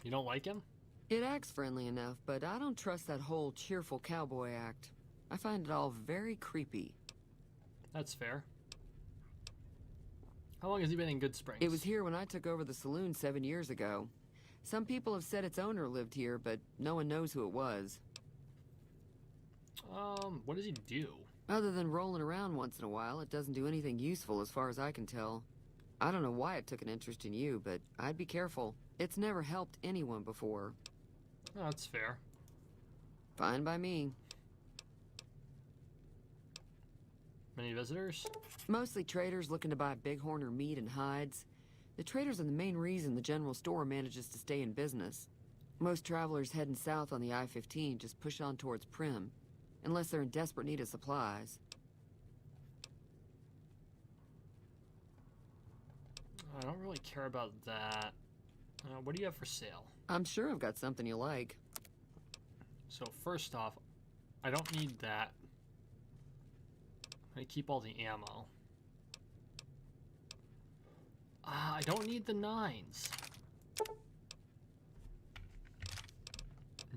You don't like him? It acts friendly enough, but I don't trust that whole cheerful cowboy act. I find it all very creepy. That's fair. How long has he been in Good Springs? It was here when I took over the saloon 7 years ago. Some people have said its owner lived here, but no one knows who it was. What does he do? Other than rolling around once in a while, it doesn't do anything useful as far as I can tell. I don't know why it took an interest in you, but I'd be careful. It's never helped anyone before. Oh, that's fair. Fine by me. Many visitors? Mostly traders looking to buy bighorn or meat and hides. The traders are the main reason the general store manages to stay in business. Most travelers heading south on the I-15 just push on towards Prim, unless they're in desperate need of supplies. I don't really care about that. What do you have for sale? I'm sure I've got something you like. So first off, I don't need that. I keep all the ammo. I don't need the 9s.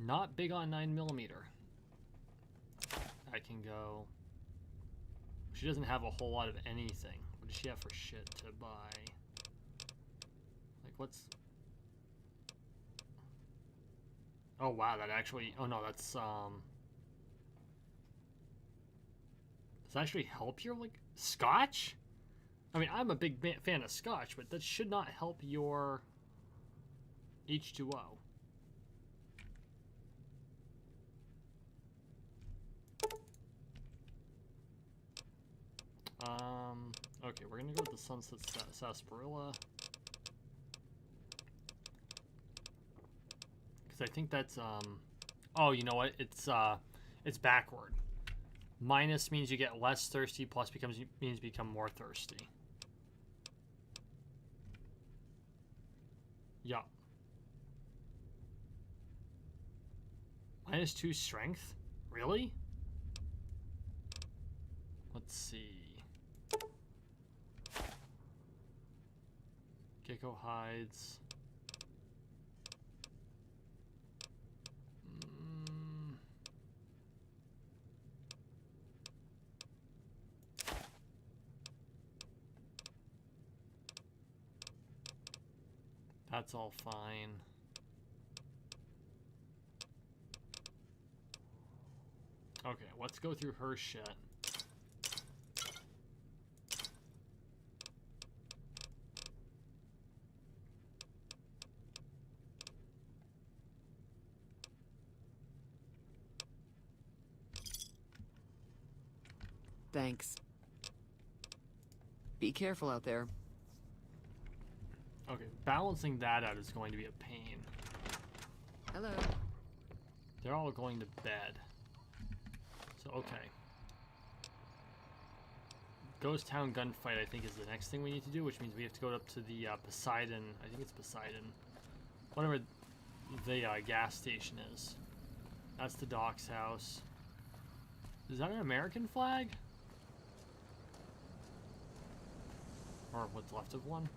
Not big on 9mm. I can go. We She doesn't have a whole lot of anything. What does she have for shit to buy? Like, what's... Oh, wow, that actually... Oh, no, that's, Does that actually help your, like, scotch? I mean, I'm a big fan of scotch, but that should not help your H2O. Okay, we're gonna go with the Sunset Sarsaparilla. Because I think that's, oh, you know what? It's backward. Minus means you get less thirsty, plus means you become more thirsty. Yeah. -2 strength? Really? Let's see. Gecko hides. That's all fine. Okay, let's go through her shit. Thanks. Be careful out there. Okay, balancing that out is going to be a pain. Hello. They're all going to bed. So, okay. Ghost Town gunfight, I think, is the next thing we need to do, which means we have to go up to the Poseidon. I think it's Poseidon. Whatever the gas station is. That's the Doc's house. Is that an American flag? Or what's left of one?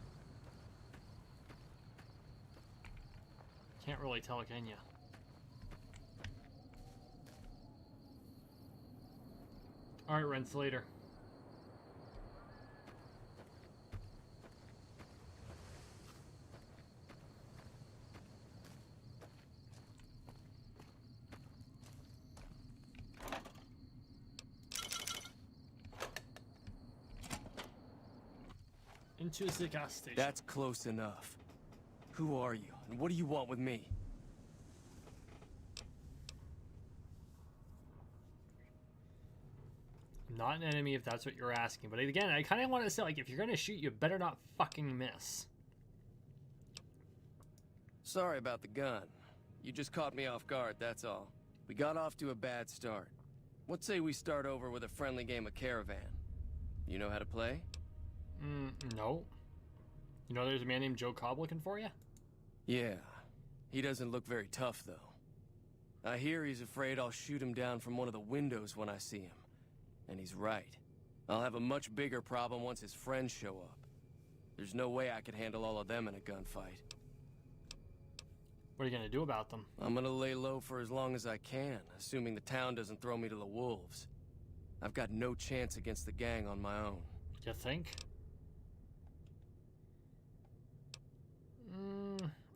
Can't really tell, can ya? Alright, Rents, later. Into the gas station. That's close enough. Who are you, and what do you want with me? Not an enemy if that's what you're asking, but again, I kind of want to say, like, if you're gonna shoot, you better not fucking miss. Sorry about the gun. You just caught me off guard, that's all. We got off to a bad start. What say we start over with a friendly game of Caravan? You know how to play? No. You know there's a man named Joe Cobb looking for you? Yeah. He doesn't look very tough, though. I hear he's afraid I'll shoot him down from one of the windows when I see him. And he's right. I'll have a much bigger problem once his friends show up. There's no way I could handle all of them in a gunfight. What are you gonna do about them? I'm gonna lay low for as long as I can, assuming the town doesn't throw me to the wolves. I've got no chance against the gang on my own. You think?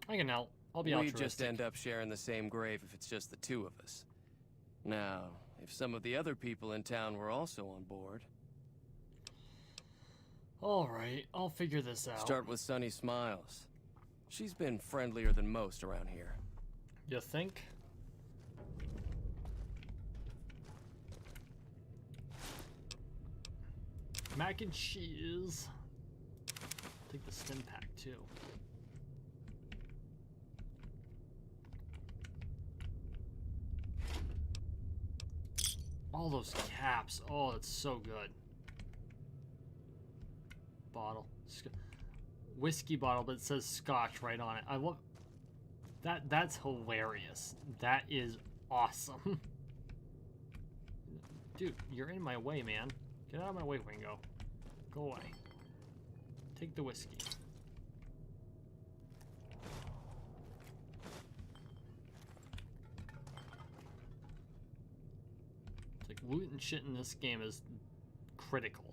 I can help. I'll be altruistic. We just end up sharing the same grave if it's just the two of us. Now, if some of the other people in town were also on board... Alright, I'll figure this out. Start with Sunny Smiles. She's been friendlier than most around here. You think? Mac and cheese. Take the stim pack too. All those caps. Oh, it's so good. Bottle. Whiskey bottle, but it says scotch right on it. I love that. That's hilarious. That is awesome. Dude, you're in my way, man. Get out of my way, Wingo. Go away. Take the whiskey. It's like loot and shit in this game is critical.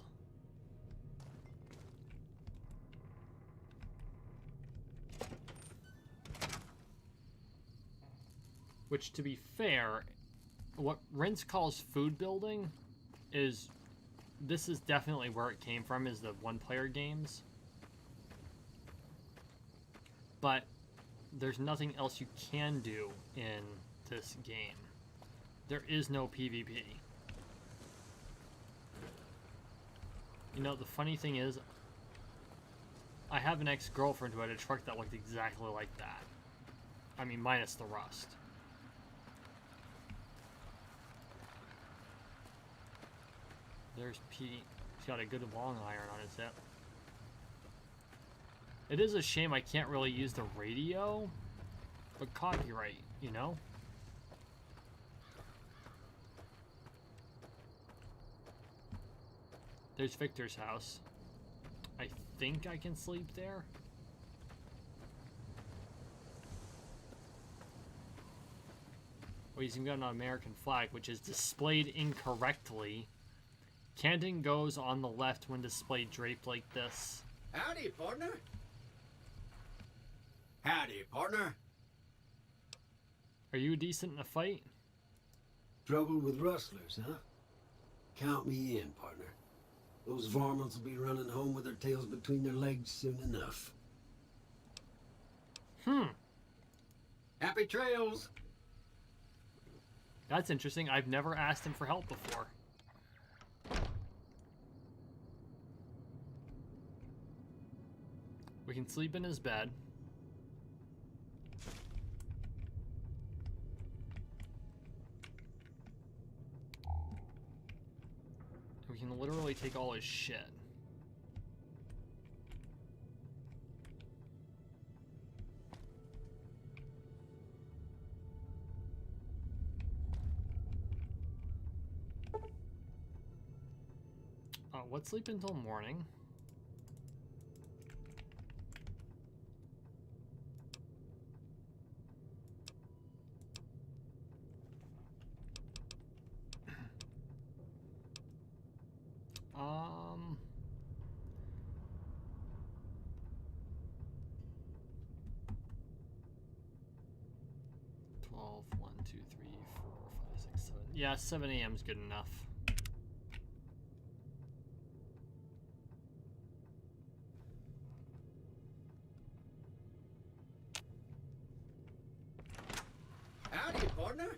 Which, to be fair, what Rince calls food building is... This is definitely where it came from, is the one-player games. But there's nothing else you can do in this game. There is no PvP. You know, the funny thing is, I have an ex-girlfriend who had a truck that looked exactly like that. I mean, minus the rust. There's Pete. He's got a good long iron on his hip. It is a shame I can't really use the radio, but copyright, you know? There's Victor's house. I think I can sleep there. Well, he's even got an American flag, which is displayed incorrectly. Canton goes on the left when displayed draped like this. Howdy, partner. Howdy, partner. Are you decent in a fight? Trouble with rustlers, huh? Count me in, partner. Those varmints will be running home with their tails between their legs soon enough. Happy trails! That's interesting. I've never asked him for help before. We can sleep in his bed. We can literally take all his shit. Let's sleep until morning. Um... 12, 1, 2, 3, 4, 5, 6, 7. Yeah, 7 a.m. is good enough. Howdy, partner.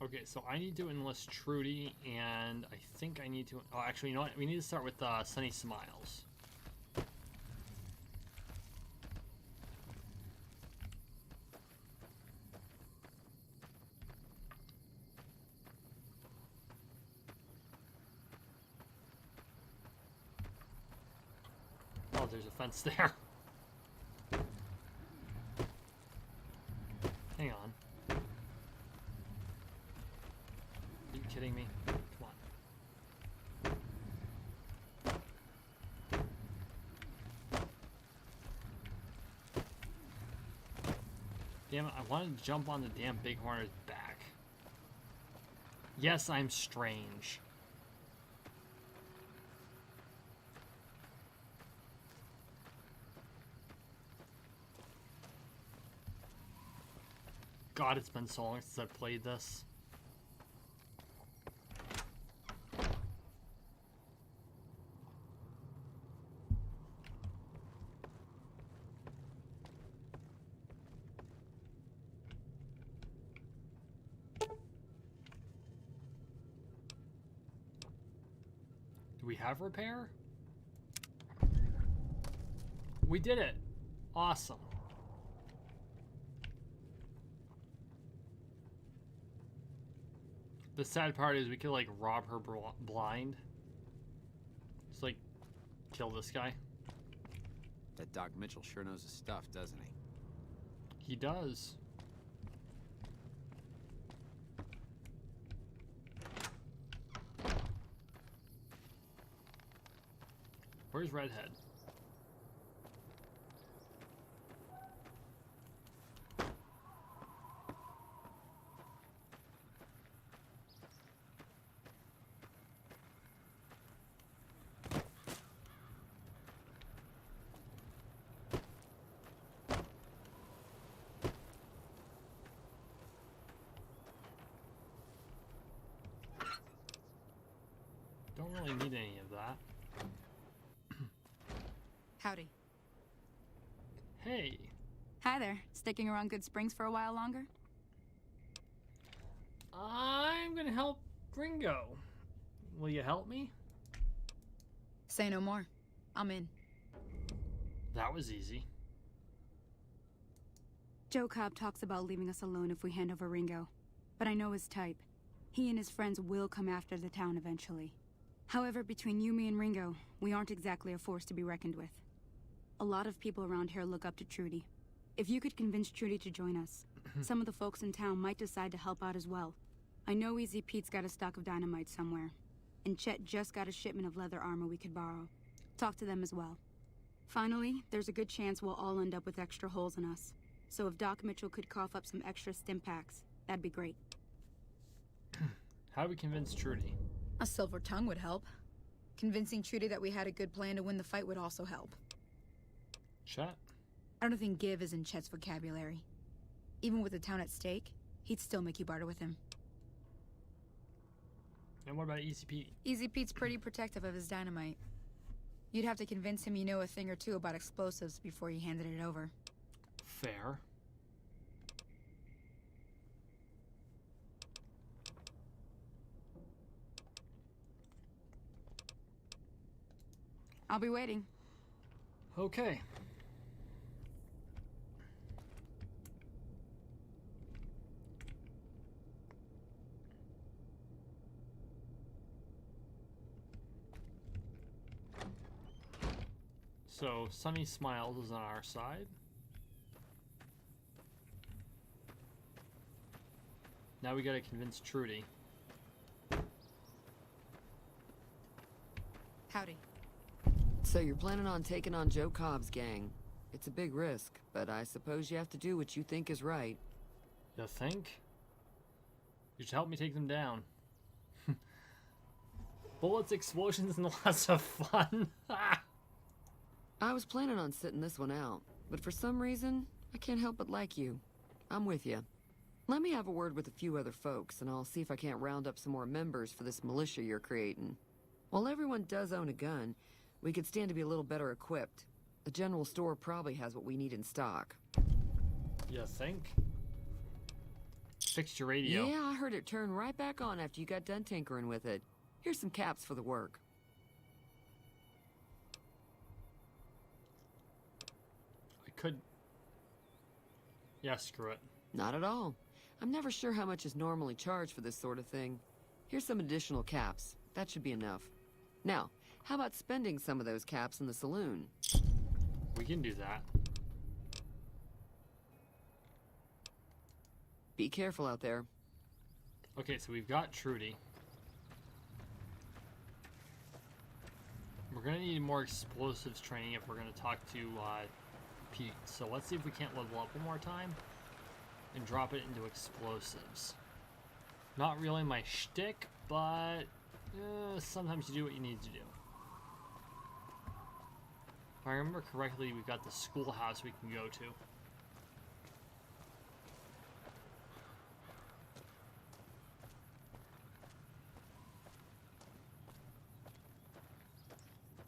Okay, so I need to enlist Trudy, and I think I need to... Oh, actually, you know what? We need to start with Sunny Smiles. Oh, there's a fence there. Hang on. Are you kidding me? Come on. Damn it, I wanted to jump on the damn bighorner's back. Yes, I'm strange. God, it's been so long since I've played this. Do we have repair? We did it! Awesome. The sad part is we could, like, rob her blind. Just, like, kill this guy. That Doc Mitchell sure knows his stuff, doesn't he? He does. Where's Redhead? don't really need any of that. Howdy. Hey. Hi there. Sticking around Good Springs for a while longer? I'm gonna help Gringo. Will you help me? Say no more. I'm in. That was easy. Joe Cobb talks about leaving us alone if we hand over Ringo, but I know his type. He and his friends will come after the town eventually. However, between you, me, and Ringo, we aren't exactly a force to be reckoned with. A lot of people around here look up to Trudy. If you could convince Trudy to join us, some of the folks in town might decide to help out as well. I know Easy Pete's got a stock of dynamite somewhere, and Chet just got a shipment of leather armor we could borrow. Talk to them as well. Finally, there's a good chance we'll all end up with extra holes in us. So if Doc Mitchell could cough up some extra stim packs, that'd be great. How do we convince Trudy? A silver tongue would help. Convincing Trudy that we had a good plan to win the fight would also help. Chet? I don't think give is in Chet's vocabulary. Even with the town at stake, he'd still make you barter with him. And what about Easy Pete? Easy Pete's pretty protective of his dynamite. You'd have to convince him you know a thing or two about explosives before you handed it over. Fair. I'll be waiting. Okay. So, Sunny Smiles is on our side. Now we gotta convince Trudy. Howdy. So you're planning on taking on Joe Cobb's gang. It's a big risk, but I suppose you have to do what you think is right. You think? You should help me take them down. Bullets, explosions, and lots of fun. I was planning on sitting this one out, but for some reason, I can't help but like you. I'm with you. Let me have a word with a few other folks, and I'll see if I can't round up some more members for this militia you're creating. While everyone does own a gun, we could stand to be a little better equipped. The general store probably has what we need in stock. You think? Fixed your radio. Yeah, I heard it turn right back on after you got done tinkering with it. Here's some caps for the work. I could... Yeah, screw it. Not at all. I'm never sure how much is normally charged for this sort of thing. Here's some additional caps. That should be enough. Now, how about spending some of those caps in the saloon? We can do that. Be careful out there. Okay, so we've got Trudy. We're gonna need more explosives training if we're gonna talk to Pete. So let's see if we can't level up one more time and drop it into explosives. Not really my shtick, but sometimes you do what you need to do. If I remember correctly, we've got the schoolhouse we can go to.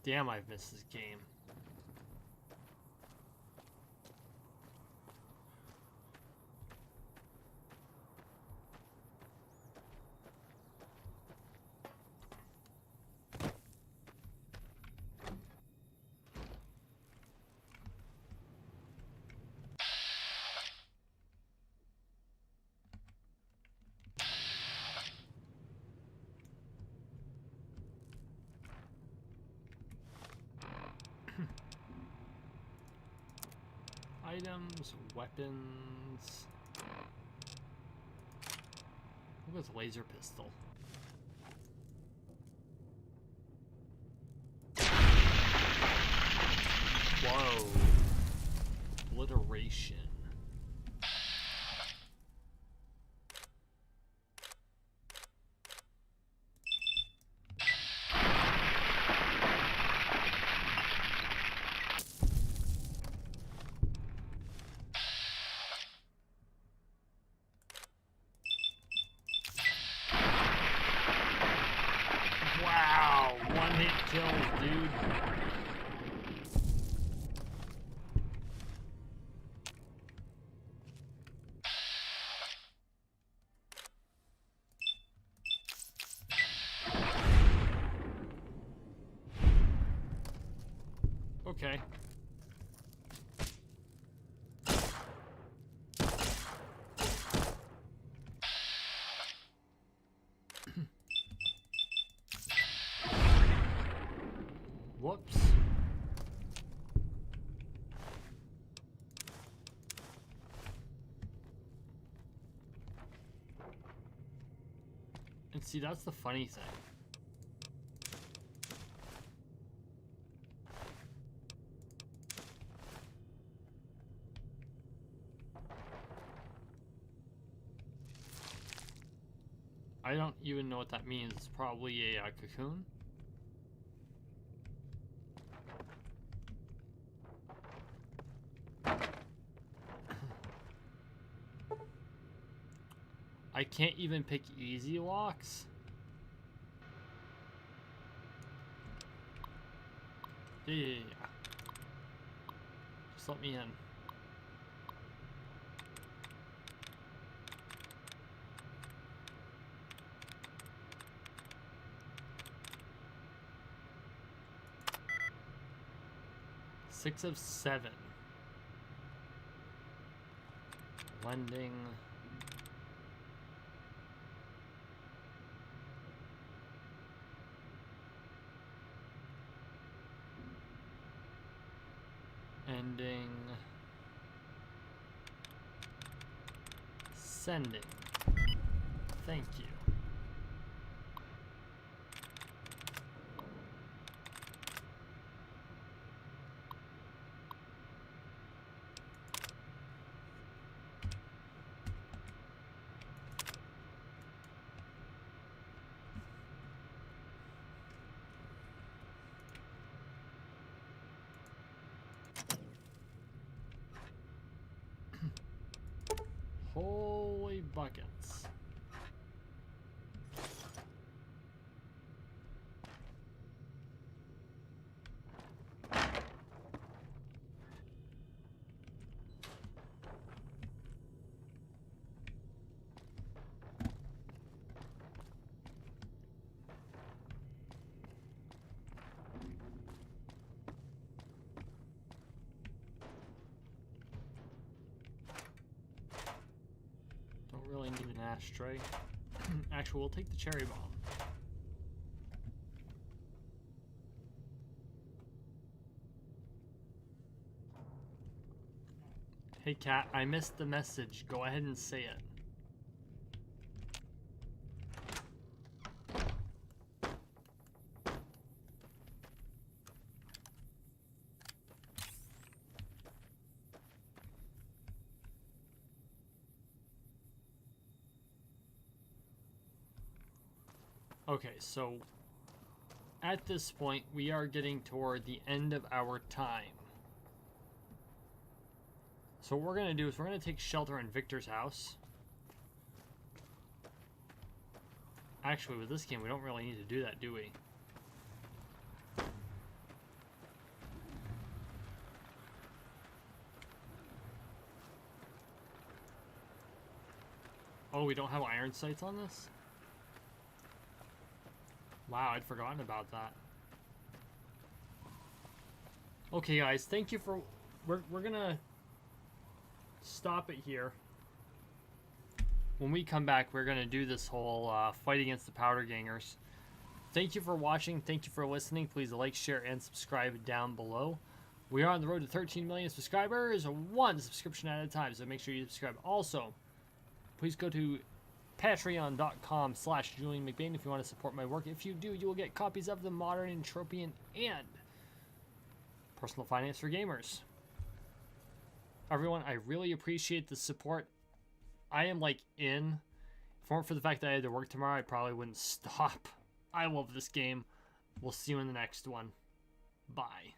Damn, I've missed this game. Items, weapons. What was laser pistol? Whoa. Obliteration. Wow. dude. Okay. Whoops. And see, that's the funny thing. I don't even know what that means. It's probably a cocoon. I can't even pick easy locks. Yeah. Just let me in. Six of 7. Lending. Ending. Sending. Thank you. Holy buckets. Really need an ashtray. Actually, we'll take the cherry bomb. Hey cat, I missed the message. Go ahead and say it. Okay, so at this point, we are getting toward the end of our time. So what we're going to do is we're going to take shelter in Victor's house. Actually, with this game, we don't really need to do that, do we? Oh, we don't have iron sights on this? Wow, I'd forgotten about that. Okay, guys, thank you for... We're gonna stop it here. When we come back, we're gonna do this whole fight against the Powder Gangers. Thank you for watching. Thank you for listening. Please like, share, and subscribe down below. We are on the road to 13 million subscribers, one subscription at a time, so make sure you subscribe. Also, please go to patreon.com/JulianMcBain if you want to support my work. If you do, you will get copies of the Modern Entropian and Personal Finance for Gamers. Everyone, I really appreciate the support. I am like in. If it weren't for the fact that I had to work tomorrow, I probably wouldn't stop. I love this game. We'll see you in the next one. Bye.